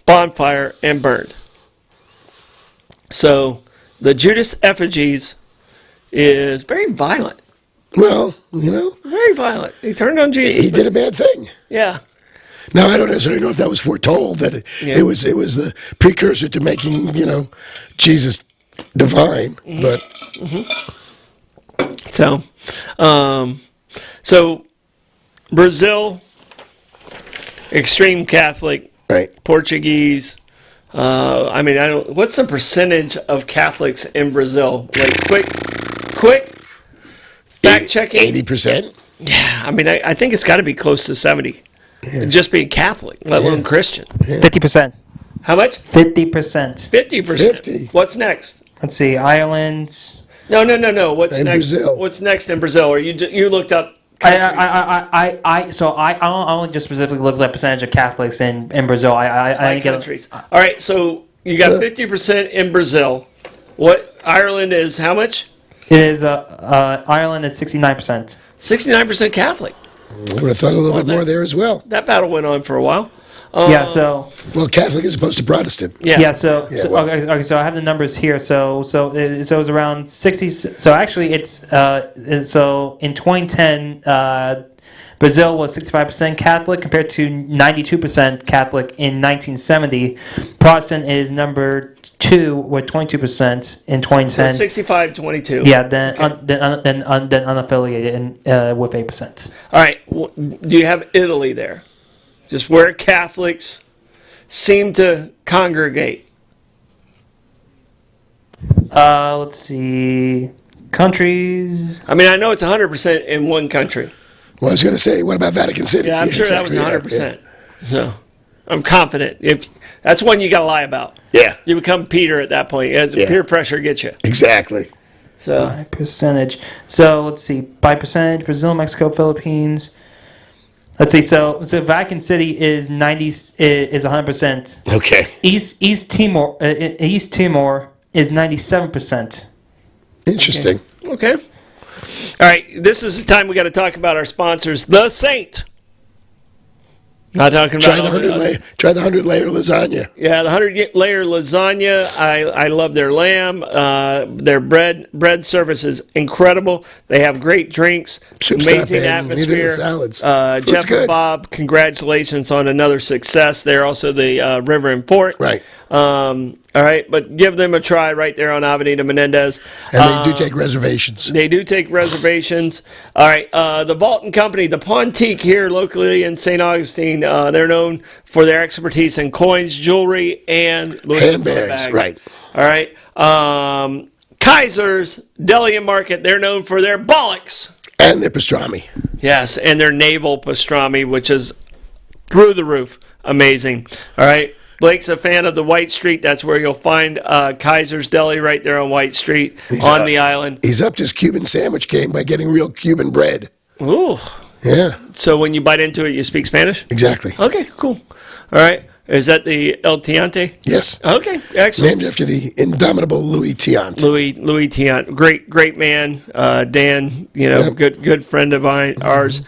bonfire and burned. So the Judas effigies is very violent. Well, Very violent. He turned on Jesus. he did a bad thing. Yeah. Now I don't necessarily know if that was foretold that it was the precursor to making Jesus divine, but So Brazil, extreme Catholic, right. Portuguese. I don't. What's the percentage of Catholics in Brazil? Like quick fact checking. 80%. Yeah, I think it's got to be close to 70. Yeah. Just being Catholic, let alone Christian. 50%. How much? 50%. 50%. 50. What's next? Let's see. Ireland. No. What's In next? Brazil. What's next in Brazil? Or you looked up? I only just specifically looked at percentage of Catholics in Brazil. I didn't get countries. All right, so you got 50% in Brazil. What Ireland is? How much? It is Ireland is 69%. 69% Catholic. I would have thought a little bit more there as well. That battle went on for a while. Yeah. So. Well, Catholic as opposed to Protestant. Yeah. So well. okay. So I have the numbers here. So it was around 60. So actually, it's so in 2010, Brazil was 65% Catholic compared to 92% Catholic in 1970. Protestant is number 2 with 22% in 2010. 65-22. Yeah, then unaffiliated with 8%. All right. Do you have Italy there? Just where Catholics seem to congregate. Let's see. Countries. I mean, I know it's 100% in one country. Well, I was going to say, what about Vatican City? Yeah, I'm sure exactly, that was 100%. So I'm confident. If that's one you got to lie about. Yeah. You become Peter at that point. As peer pressure gets you. Exactly. So By percentage. So let's see. By percentage, Brazil, Mexico, Philippines. Let's see. So Vatican City is 100%. Okay. East Timor is 97%. Interesting. Okay. All right. This is the time we got to talk about our sponsors. The Saint. Not talking about Try the 100-layer lasagna. Yeah, the 100-layer lasagna. I love their lamb. Their bread service is incredible. They have great drinks, Soup's amazing not bad. atmosphere. Neither the salads. Jeff good. and Bob, congratulations on another success. They're also the River and Fort. Right. All right, but give them a try right there on Avenida Menendez. And they do take reservations. They do take reservations. All right, the Vault and Company, the Pontique here locally in St. Augustine, they're known for their expertise in coins, jewelry, and Handbags, right. All right. Kaiser's Deli and Market, they're known for their Bollox. And their pastrami. Yes, and their naval pastrami, which is through the roof. Amazing. All right. Blake's a fan of the White Street. That's where you'll find Kaiser's Deli right there on White Street on the island. He's upped his Cuban sandwich game by getting real Cuban bread. Ooh. Yeah. So when you bite into it, you speak Spanish? Exactly. Okay, cool. All right. Is that the El Tiante? Yes. Okay, excellent. Named after the indomitable Louis Tiant. Louis Tiant, great man. Dan, good friend of ours.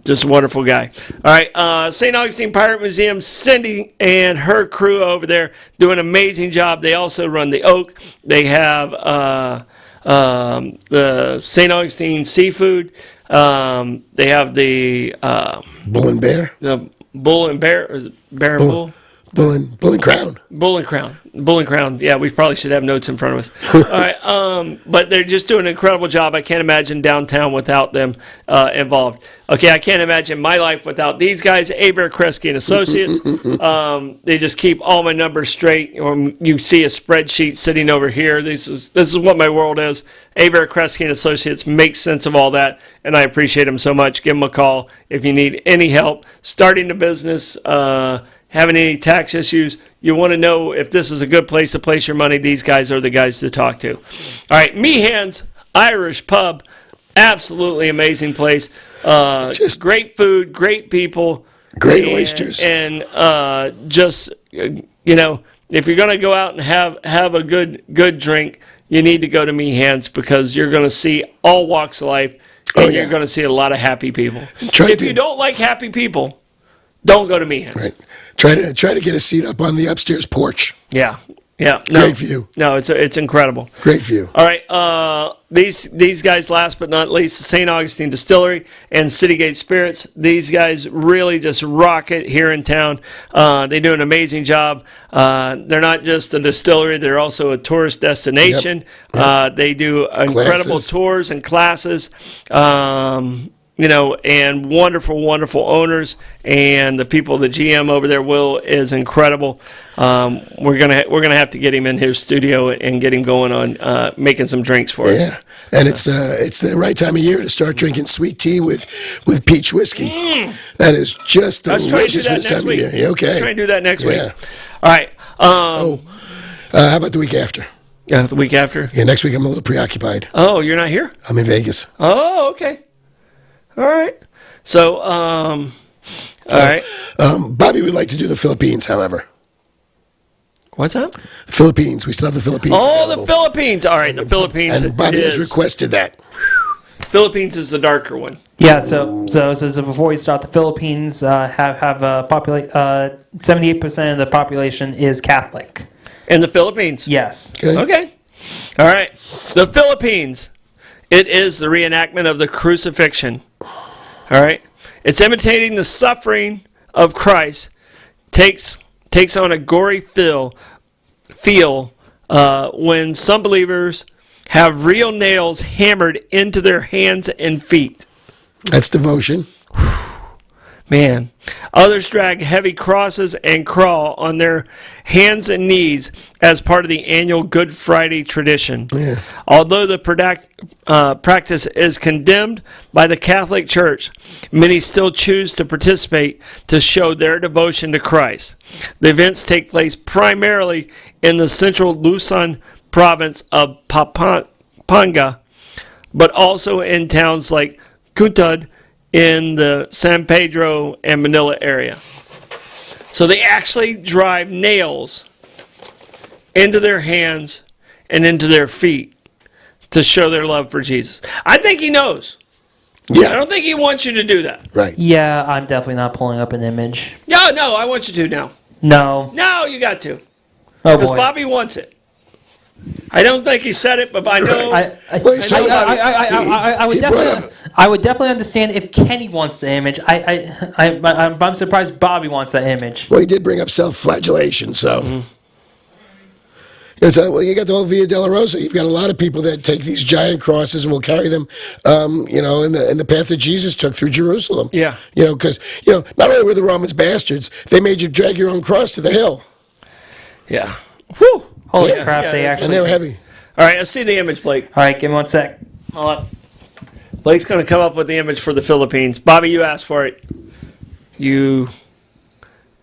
Just a wonderful guy. All right, St. Augustine Pirate Museum. Cindy and her crew over there do an amazing job. They also run the Oak. They have the St. Augustine Seafood. They have the Bull and Bear. The Bull and Bear, or Bear and Bull? Bull and Crown. Bull and Crown. Bull and Crown. Yeah, we probably should have notes in front of us. All right. But they're just doing an incredible job. I can't imagine downtown without them involved. Okay, I can't imagine my life without these guys, Abare, Kresge and Associates. They just keep all my numbers straight. You see a spreadsheet sitting over here. This is what my world is. Abare, Kresge and Associates make sense of all that, and I appreciate them so much. Give them a call if you need any help starting a business, having any tax issues. You want to know if this is a good place to place your money. These guys are the guys to talk to. All right, Meehan's Irish Pub. Absolutely amazing place. Just great food, great people. Great oysters. And if you're going to go out and have a good drink, you need to go to Meehan's because you're going to see all walks of life, and you're going to see a lot of happy people. If you don't like happy people, don't go to Meehan's. Right. Try to get a seat up on the upstairs porch. Yeah. Great view. No, it's incredible. Great view. All right. These guys, last but not least, the St. Augustine Distillery and Citygate Spirits. These guys really just rock it here in town. They do an amazing job. They're not just a distillery; they're also a tourist destination. Yep. They do incredible tours and classes. And wonderful owners, and the people, the GM over there, Will, is incredible. We're gonna have to get him in his studio and get him going on making some drinks for us. Yeah, and it's the right time of year to start drinking sweet tea with peach whiskey. That is just delicious this time of year. Okay, let's try and do that next week. All right. How about the week after? Yeah, the week after. Yeah, next week I'm a little preoccupied. Oh, you're not here? I'm in Vegas. Oh, okay. All right. So, all right. Bobby would like to do the Philippines, however. What's that? Philippines. We still have the Philippines. Oh, available. the Philippines. All right, the Philippines. And Bobby has requested that. Philippines is the darker one. Yeah. So before we start, the Philippines have 78% of the population is Catholic. In the Philippines. Yes. Okay. All right. The Philippines. It is the reenactment of the crucifixion. All right? It's imitating the suffering of Christ, takes on a gory feel when some believers have real nails hammered into their hands and feet. That's devotion. Man. Others drag heavy crosses and crawl on their hands and knees as part of the annual Good Friday tradition. Yeah. Although the practice is condemned by the Catholic Church, many still choose to participate to show their devotion to Christ. The events take place primarily in the central Luzon province of Pampanga, but also in towns like Cuntad in the San Pedro and Manila area. So they actually drive nails into their hands and into their feet to show their love for Jesus. I think he knows. Yeah. I don't think he wants you to do that. Right. Yeah, I'm definitely not pulling up an image. No, I want you to now. No. No, you got to. Oh Because boy. Bobby wants it. I don't think he said it, but I know. Well, he's talking about- I would he brought definitely, up- I would definitely understand if Kenny wants the image. I'm surprised Bobby wants that image. Well, he did bring up self-flagellation, so. So, well, you got the whole Via Dolorosa. You've got a lot of people that take these giant crosses and will carry them, in the path that Jesus took through Jerusalem. Yeah. Because, not only were the Romans bastards, they made you drag your own cross to the hill. Yeah. Whew. Holy Yeah, crap! yeah, They that's- actually. And they were heavy. All right, let's see the image, Blake. All right, give me one sec. Hold up. Blake's going to come up with the image for the Philippines. Bobby, you asked for it. You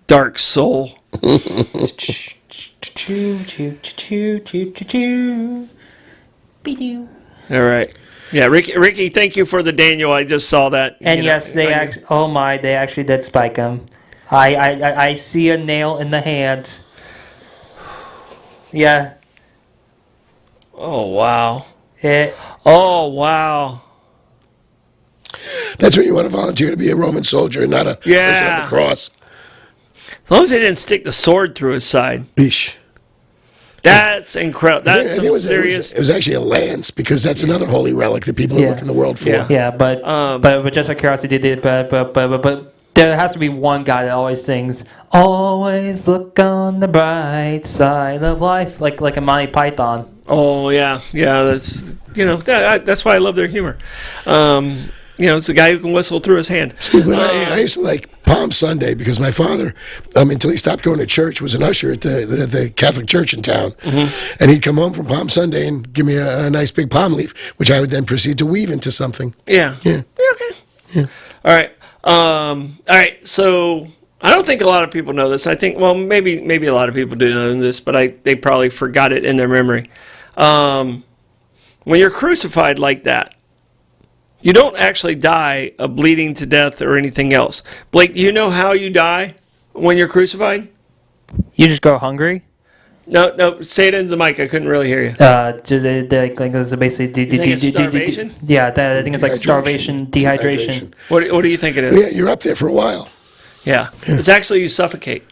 dark soul. Choo choo choo choo choo choo. Be-doo. All right. Yeah, Ricky, thank you for the Daniel. I just saw that. And yes, they actually. Oh my! They actually did spike him. I see a nail in the hand. Yeah. Oh, wow. It. Oh, wow. That's when you want to volunteer to be a Roman soldier and not a person on the cross. As long as they didn't stick the sword through his side. Eesh. That's incredible. I That's think some serious. it was actually a lance, because that's another holy relic that people are Yeah. looking the world for. Yeah. Yeah, but just out of curiosity, but there has to be one guy that always sings, "Always look on the bright side of life," like a Monty Python. Oh, yeah. Yeah, that's why I love their humor. It's the guy who can whistle through his hand. See, but I used to like Palm Sunday because my father, until he stopped going to church, was an usher at the Catholic church in town. Mm-hmm. And he'd come home from Palm Sunday and give me a nice big palm leaf, which I would then proceed to weave into something. Yeah. Yeah. Okay. Yeah. All right. All right. So I don't think a lot of people know this. I think, well, maybe a lot of people do know this, but they probably forgot it in their memory. When you're crucified like that, you don't actually die of bleeding to death or anything else. Blake, do you know how you die when you're crucified? You just go hungry. No, say it into the mic. I couldn't really hear you. It's basically. You think it's starvation? Yeah, I think it's like starvation, dehydration. What do you think it is? Yeah, you're up there for a while. Yeah. It's actually you suffocate.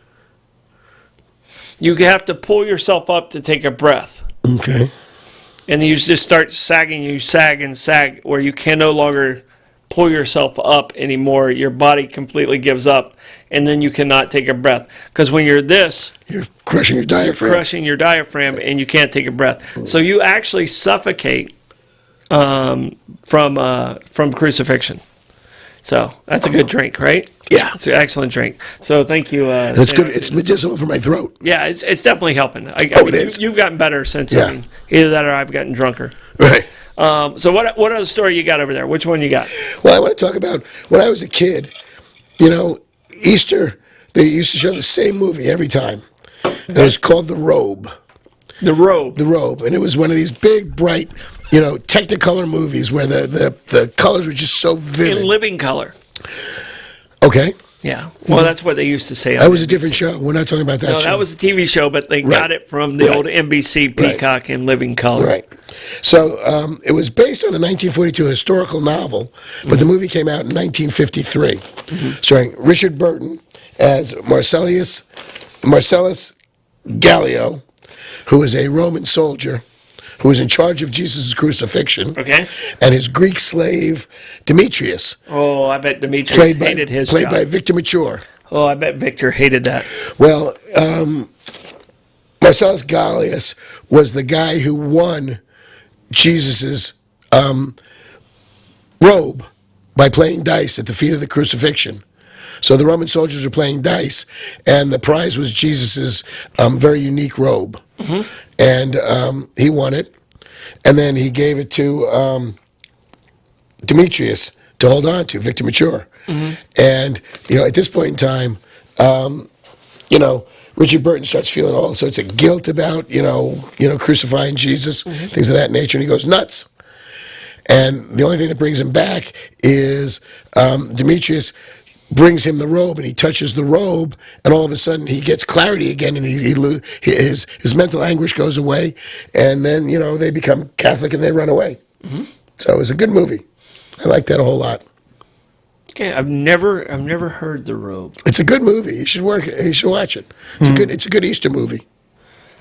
You have to pull yourself up to take a breath. Okay. And then you just start sagging. You sag and sag where you can no longer pull yourself up anymore. Your body completely gives up. And then you cannot take a breath. Because when you're this, You're crushing your diaphragm. crushing your diaphragm and you can't take a breath. So you actually suffocate from crucifixion. So that's a good drink, right? Yeah. It's an excellent drink. So thank you. That's Sam. good. It's medicinal for my throat. Yeah, it's definitely helping. It is. You've gotten better since. Yeah. Either that or I've gotten drunker. Right. So what other story you got over there? Which one you got? Well, I want to talk about when I was a kid. Easter, they used to show the same movie every time. It was called The Robe. The Robe. The Robe, and it was one of these big, bright, Technicolor movies where the colors were just so vivid. In living color. Okay, Yeah. Well, that's what they used to say. that was a different show. We're not talking about that No, show. that was a TV show, but they got it from the old NBC Peacock in living color. Right. So it was based on a 1942 historical novel, but the movie came out in 1953, starring Richard Burton as Marcellus Gallio, who was a Roman soldier who was in charge of Jesus' crucifixion. Okay. And his Greek slave, Demetrius. Oh, I bet Demetrius hated his Played job. by Victor Mature. Oh, I bet Victor hated that. Well, Marcellus Gallius was the guy who won Jesus' robe by playing dice at the feet of the crucifixion. So the Roman soldiers were playing dice, and the prize was Jesus' very unique robe. Mm-hmm. And he won it, and then he gave it to Demetrius to hold on to, Victor Mature. Mm-hmm. And, at this point in time, Richard Burton starts feeling all sorts of guilt about, crucifying Jesus, mm-hmm. things of that nature, and he goes nuts. And the only thing that brings him back is Demetrius brings him the robe, and he touches the robe, and all of a sudden he gets clarity again, and his mental anguish goes away, and then they become Catholic and they run away. Mm-hmm. So it was a good movie. I like that a whole lot. Okay, I've never heard The Robe. It's a good movie. You should watch it. It's a good Easter movie.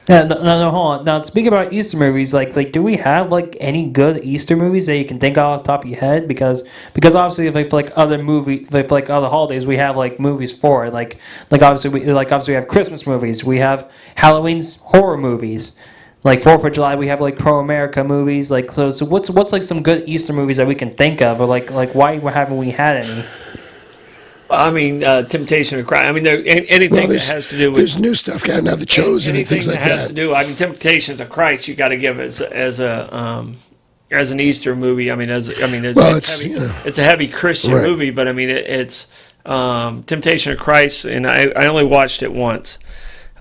Yeah, no, hold on. Now, speaking about Easter movies, like, do we have any good Easter movies that you can think of off the top of your head? Because obviously, for other holidays, we have movies for it. Like obviously we have Christmas movies. We have Halloween's horror movies. Like 4th of July, we have pro America movies. So what's some good Easter movies that we can think of, or why haven't we had any? I mean, Temptation of Christ. I mean, anything that has to do with... There's new stuff out now, The Chosen and things like that. Anything that has to do... I mean, Temptation of Christ, you got to give as an Easter movie. I mean, it's a heavy Christian movie, but I mean, it's Temptation of Christ, and I only watched it once,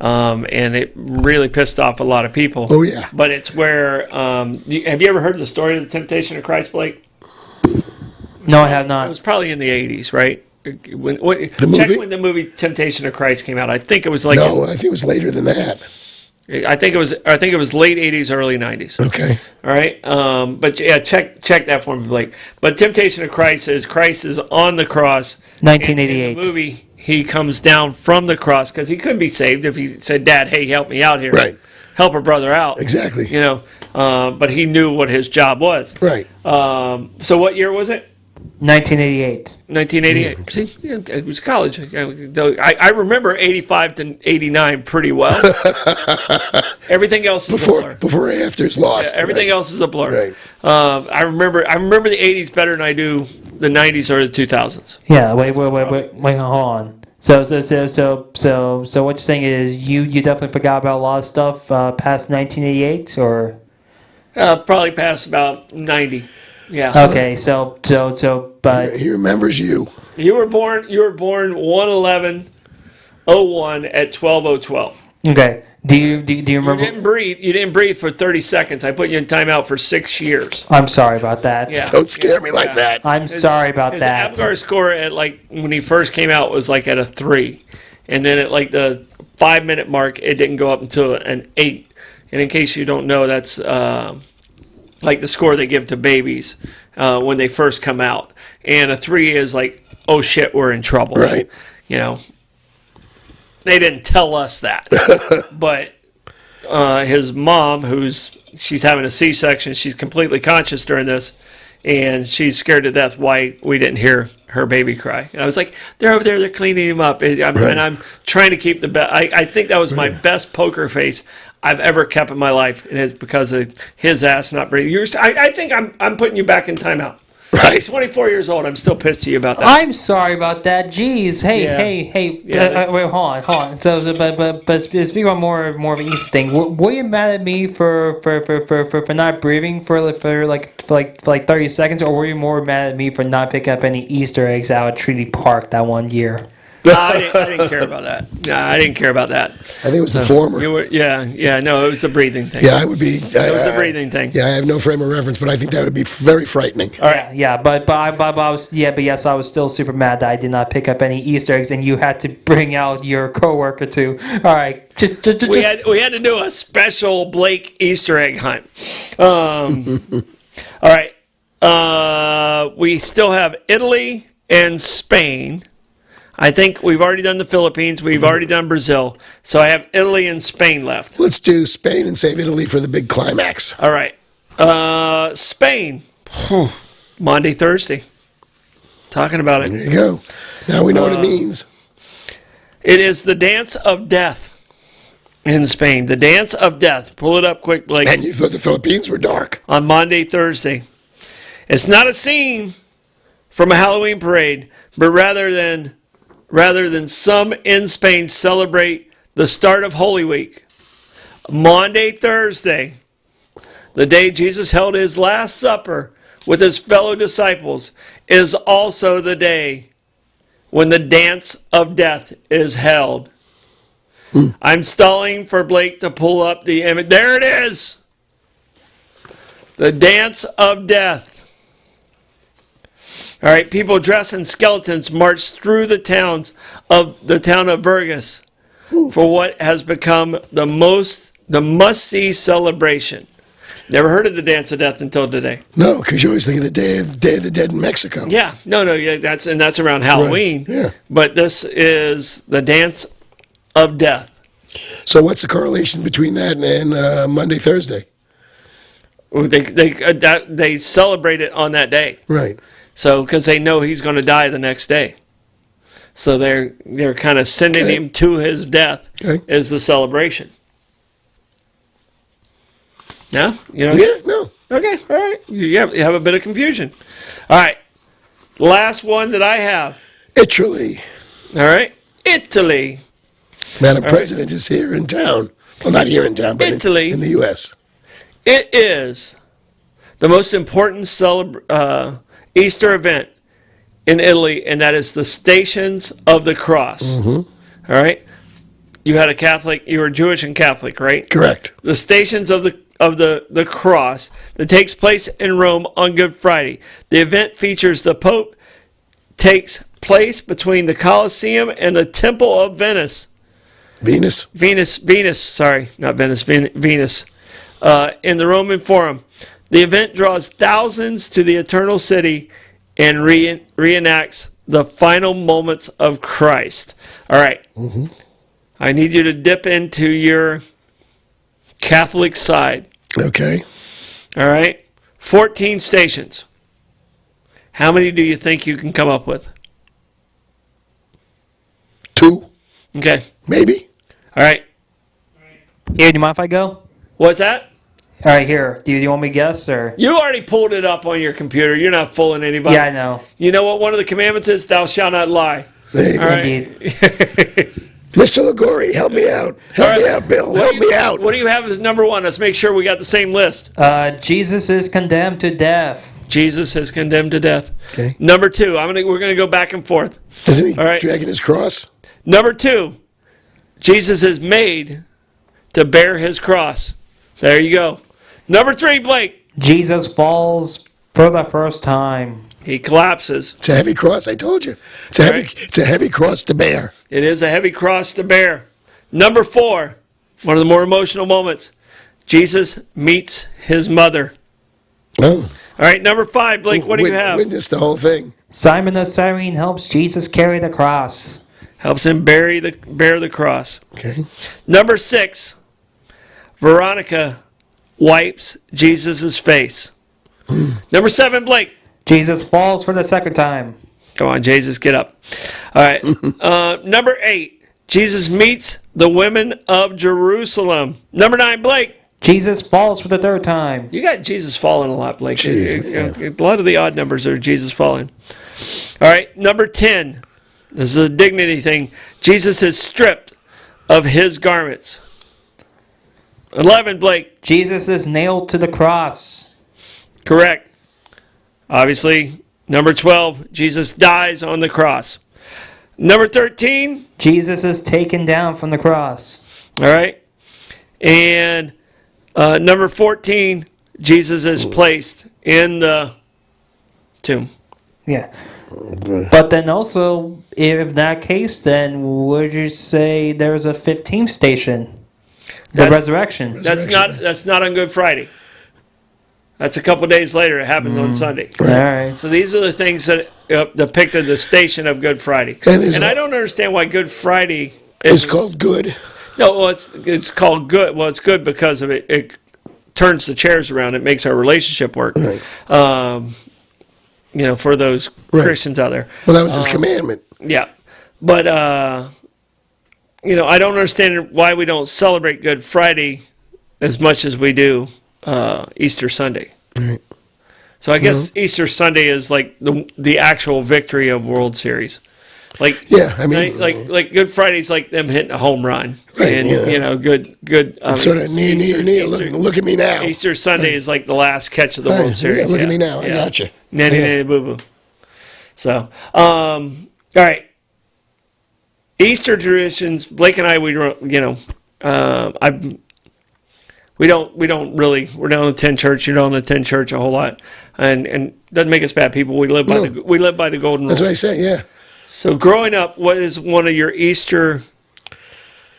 and it really pissed off a lot of people. Oh, yeah. But it's where... have you ever heard the story of the Temptation of Christ, Blake? No, I have not. It was probably in the 80s, right? When the movie Temptation of Christ came out. I think it was I think it was later than that. I think it was late 80s, early 90s. Okay. All right. But yeah, check that for me, Blake. But Temptation of Christ is on the cross. 1988. In the movie, he comes down from the cross because he could be saved if he said, "Dad, hey, help me out here." Right. Help a brother out. Exactly. But he knew what his job was. Right. So what year was it? 1988. 1988. Yeah. See, it was college. I remember 85 to 89 pretty well. Everything else is a blur. Before or after is lost. Yeah, everything else is a blur. Right. I remember the 80s better than I do the 90s or the 2000s. Yeah. Wait. Hold on. So what you're saying is you definitely forgot about a lot of stuff past 1988, or? Probably past about 90. Yeah. Okay, but he remembers you. You were born 1/11/01 at 12:012. Okay. Do you remember? You didn't breathe for 30 seconds. I put you in timeout for 6 years. I'm sorry about that. Yeah. Don't scare me like that. I'm sorry about that. His Abare score at when he first came out was at a 3, and then at the 5-minute mark it didn't go up until an 8. And in case you don't know, that's the score they give to babies when they first come out. And a 3 is oh shit, we're in trouble. Right. They didn't tell us that. But his mom, she's having a C-section, she's completely conscious during this, and she's scared to death why we didn't hear her baby cry. And I was like, they're over there, they're cleaning him up. And I'm trying to keep the best. I think that was my best poker face I've ever kept in my life, and it's because of his ass not breathing. I think I'm putting you back in timeout. Right. 24 years old. I'm still pissed at you about that. I'm sorry about that. Jeez. Hey. Wait, hold on. So, but speaking about more of an Easter thing, were you mad at me for not breathing for 30 seconds, or were you more mad at me for not picking up any Easter eggs out at Treaty Park that one year? I didn't care about that. No, I didn't care about that. I think it was the former. No, it was a breathing thing. Yeah, it would be. It was a breathing thing. Yeah, I have no frame of reference, but I think that would be very frightening. All right. Yeah, but I was still super mad that I did not pick up any Easter eggs, and you had to bring out your coworker too. All right, we had to do a special Blake Easter egg hunt. All right, we still have Italy and Spain. I think we've already done the Philippines. We've already done Brazil. So I have Italy and Spain left. Let's do Spain and save Italy for the big climax. All right. Spain. Monday, Thursday. Talking about it. There you go. Now we know what it means. It is the dance of death in Spain. The dance of death. Pull it up quick, Blake. And you thought the Philippines were dark. On Monday, Thursday. It's not a scene from a Halloween parade, but rather than some in Spain celebrate the start of Holy Week. Monday, Thursday, the day Jesus held his last supper with his fellow disciples, is also the day when the dance of death is held. I'm stalling for Blake to pull up the image. There it is. The dance of death. All right, people dressed in skeletons march through the town of Vergas for what has become the must-see celebration. Never heard of the Dance of Death until today. No, because you always think of the Day of the Dead in Mexico. Yeah, yeah, that's around Halloween. Right. Yeah. But this is the Dance of Death. So what's the correlation between that and Monday, Thursday? They celebrate it on that day. Right. So because they know he's going to die the next day. So they're kind of sending him to his death as the celebration. No? You know? Yeah, no. Okay, all right. You have a bit of confusion. All right. Last one that I have. Italy. All right. Italy. Madam President is here in town. Well, not here in town, but Italy. in the U.S. It is the most important Easter event in Italy, and that is the Stations of the Cross. Mm-hmm. All right? You were Jewish and Catholic, right? Correct. The Stations of the Cross that takes place in Rome on Good Friday. The event features the Pope takes place between the Colosseum and the Temple of Venus. Venus, sorry, not Venice, Venus, in the Roman Forum. The event draws thousands to the Eternal City and reenacts the final moments of Christ. All right. Mm-hmm. I need you to dip into your Catholic side. Okay. All right. 14 stations. How many do you think you can come up with? 2. Okay. Maybe. All right. Here, do you mind if I go? What's that? All right, here. Do you want me to guess or? You already pulled it up on your computer. You're not fooling anybody. Yeah, I know. You know what one of the commandments is? Thou shalt not lie. There you go. Indeed. Mr. Ligori, help me out. Help me out, Bill. Help me out. What do you have as number 1? Let's make sure we got the same list. Jesus is condemned to death. Jesus is condemned to death. Okay. Number 2. We're gonna go back and forth. Isn't he dragging his cross? Number 2. Jesus is made to bear his cross. There you go. Number 3, Blake. Jesus falls for the first time. He collapses. It's a heavy cross, I told you. It's a heavy cross to bear. It is a heavy cross to bear. Number 4, one of the more emotional moments. Jesus meets his mother. Oh. All right, number 5, Blake, what do you have? Witness the whole thing. Simon the Cyrene helps Jesus carry the cross. Helps him bear the cross. Okay. Number 6, Veronica wipes Jesus' face. Number 7, Blake. Jesus falls for the second time. Come on, Jesus, get up. All right. Number 8, Jesus meets the women of Jerusalem. Number 9, Blake. Jesus falls for the third time. You got Jesus falling a lot, Blake. Jeez, A lot of the odd numbers are Jesus falling. All right. Number 10. This is a dignity thing. Jesus is stripped of his garments. 11, Blake. Jesus is nailed to the cross. Correct. Obviously, number 12, Jesus dies on the cross. Number 13. Jesus is taken down from the cross. All right. And number 14, Jesus is placed in the tomb. Yeah. But then also, if that case, then would you say there's a 15th station? The resurrection. That's not on Good Friday. That's a couple days later. It happens on Sunday. All right. So these are the things that depicted the station of Good Friday. And I don't understand why Good Friday is called good. No, well, it's called good. Well, it's good because of it. It turns the chairs around. It makes our relationship work. Right. For those Christians out there. Well, that was his commandment. Yeah. But, I don't understand why we don't celebrate Good Friday as much as we do Easter Sunday. Right. So I guess Easter Sunday is like the actual victory of World Series. Like like Good Friday's like them hitting a home run, right, and good. Sort of near. Look at me now. Easter Sunday is like the last catch of the World Series. Yeah, look at me now. I got you. Nanny boo boo. So, all right. Easter traditions. Blake and I, we don't really. We're down attend church. You don't attend church a whole lot, and doesn't make us bad people. We live by the golden rule. That's what I say. Yeah. So growing up, what is one of your Easter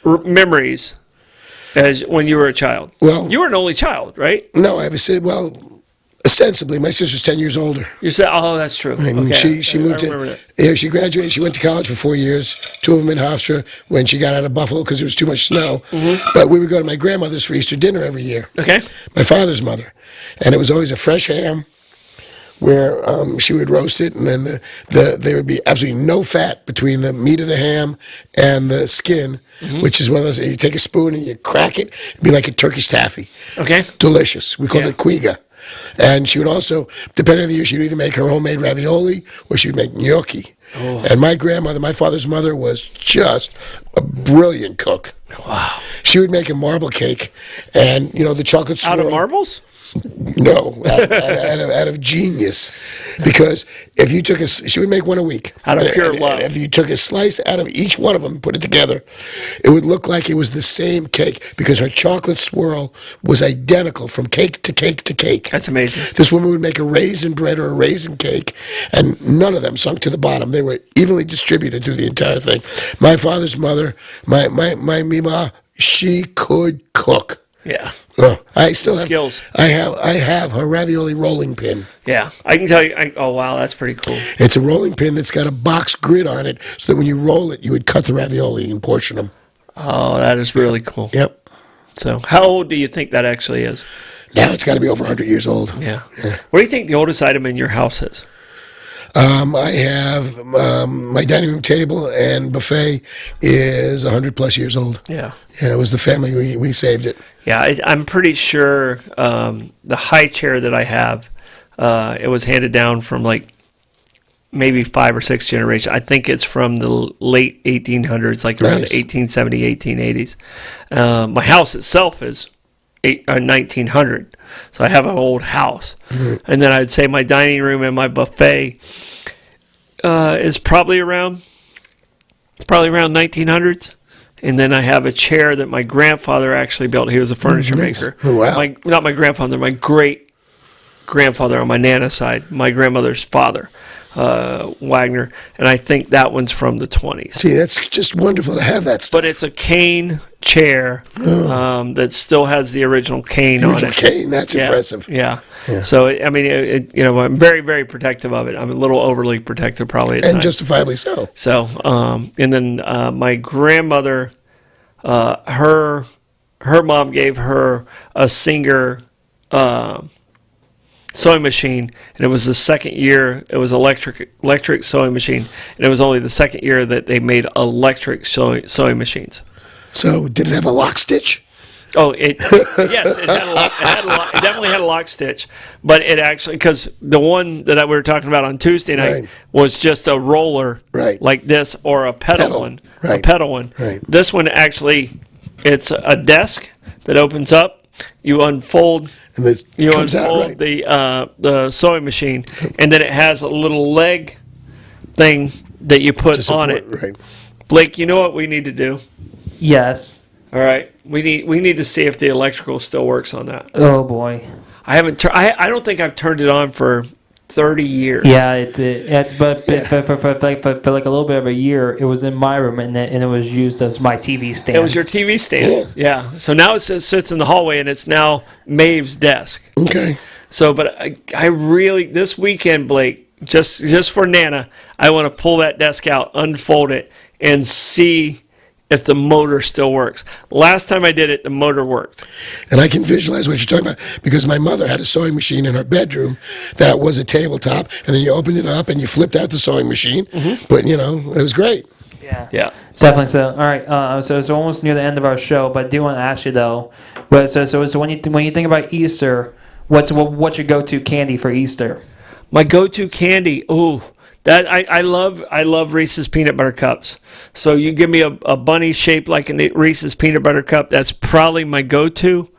memories as when you were a child? Well, you were an only child, right? No, I have a sister. Well, ostensibly, my sister's 10 years older. You said, oh, that's true. And okay. she moved to. Yeah, she graduated. She went to college for 4 years. 2 of them in Hofstra when she got out of Buffalo because there was too much snow. Mm-hmm. But we would go to my grandmother's for Easter dinner every year. Okay. My father's mother, and it was always a fresh ham, where she would roast it, and then there would be absolutely no fat between the meat of the ham and the skin, which is one of those, you take a spoon and you crack it, it'd be like a Turkish taffy. Okay. Delicious. We called it quiga. And she would also, depending on the year, she would either make her homemade ravioli or she would make gnocchi. Oh. And my grandmother, my father's mother, was just a brilliant cook. Wow. She would make a marble cake, and, the chocolate swirl. Out of marbles? No, out of genius. Because if you took she would make one a week. Out of pure love. And if you took a slice out of each one of them and put it together, it would look like it was the same cake because her chocolate swirl was identical from cake to cake to cake. That's amazing. This woman would make a raisin bread or a raisin cake, and none of them sunk to the bottom. They were evenly distributed through the entire thing. My father's mother, my Mima, she could cook. Yeah. I still have skills. I have her ravioli rolling pin. Yeah, I can tell you. Oh wow, that's pretty cool. It's a rolling pin that's got a box grid on it, so that when you roll it, you would cut the ravioli and portion them. Oh, that is really cool. Yep. So, how old do you think that actually is? Now it's got to be over 100 years old. Yeah. What do you think the oldest item in your house is? I have my dining room table and buffet is 100 plus years old. Yeah. Yeah, it was the family, we saved it. Yeah, I'm pretty sure the high chair that I have, it was handed down from like maybe 5 or 6 generations. I think it's from the late 1800s, like around the 1870, 1880s. My house itself is 1900, so I have an old house. Mm-hmm. And then I'd say my dining room and my buffet is probably around 1900s. And then I have a chair that my grandfather actually built. He was a furniture maker. Oh, wow. Not my grandfather, my great grandfather on my Nana's side, my grandmother's father, Wagner, and I think that one's from the 20s. See, that's just wonderful to have that stuff. But it's a cane chair that still has the original cane on it. Cane, that's impressive. Yeah. So, I mean, I'm very, very protective of it. I'm a little overly protective probably at times. And justifiably so. So, and then my grandmother, her mom gave her a Singer sewing machine, and it was the second year. It was electric sewing machine, and it was only the second year that they made electric sewing machines. So, did it have a lock stitch? Oh, yes, it definitely had a lock stitch, but it actually, because the one that we were talking about on Tuesday night was just a roller, like this, or a pedal one, a pedal one. Right. This one actually, it's a desk that opens up. You unfold, the sewing machine, and then it has a little leg thing that you put on it. Right. Blake, you know what we need to do? Yes. All right, we need to see if the electrical still works on that. Oh boy, I haven't. I don't think I've turned it on for 30 years. Yeah, it's but for like a little bit of a year, it was in my room and it was used as my TV stand. It was your TV stand. Yeah. So now it sits in the hallway and it's now Maeve's desk. Okay. So, but I really, this weekend, Blake, just for Nana, I want to pull that desk out, unfold it, and see if the motor still works. Last time I did it, the motor worked. And I can visualize what you're talking about because my mother had a sewing machine in her bedroom that was a tabletop, and then you opened it up and you flipped out the sewing machine. But, you know, it was great. Yeah. Definitely so. All right. So it's almost near the end of our show, but I do want to ask you though. But so when you think about Easter, what's your go-to candy for Easter? My go-to candy, that I love Reese's peanut butter cups. So you give me a bunny shaped like a Reese's peanut butter cup, that's probably my go-to.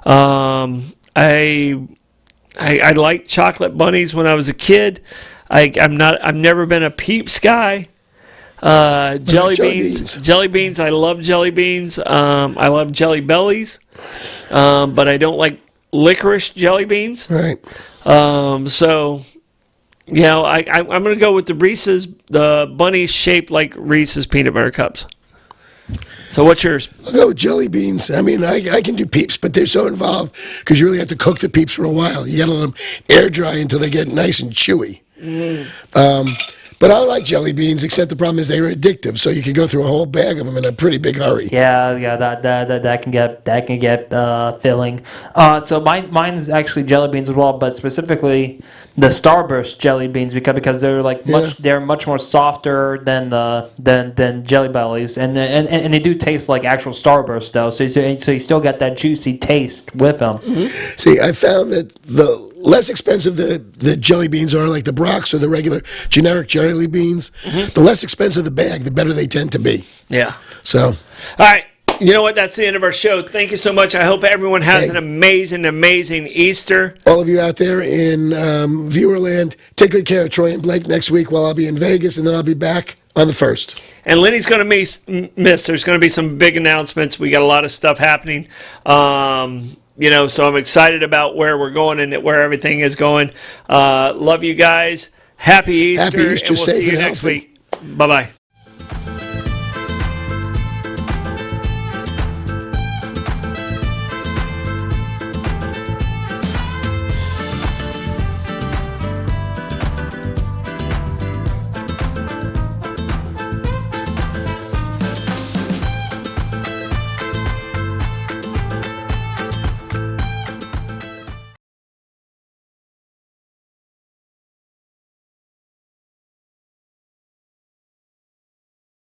I liked chocolate bunnies when I was a kid. I've never been a Peeps guy. Jelly beans. I love jelly beans. I love Jelly Bellies, but I don't like licorice jelly beans. Right. So, you know, I'm going to go with the bunny shaped like Reese's peanut butter cups. So what's yours? I'll go with jelly beans. I mean, I can do Peeps, but they're so involved because you really have to cook the Peeps for a while. You got to let them air dry until they get nice and chewy. But I like jelly beans, except the problem is they are addictive, so you can go through a whole bag of them in a pretty big hurry. Yeah, that can get filling. So mine is actually jelly beans as well, but specifically the Starburst jelly beans because they're they're much more softer than Jelly Bellies, and they do taste like actual Starburst though. So you still get that juicy taste with them. See, I found that the less expensive the jelly beans are, like the Brock's or the regular generic jelly beans, the less expensive the bag, the better they tend to be. Yeah. So. All right. You know what? That's the end of our show. Thank you so much. I hope everyone has an amazing Easter. All of you out there in Viewerland, take good care of Troy and Blake next week while I'll be in Vegas, and then I'll be back on the 1st. And Lenny's going to miss. There's going to be some big announcements. We got a lot of stuff happening. You know, so I'm excited about where we're going and where everything is going. Love you guys. Happy Easter. Happy Easter, and we'll safe see you and next healthy. week. Bye-bye.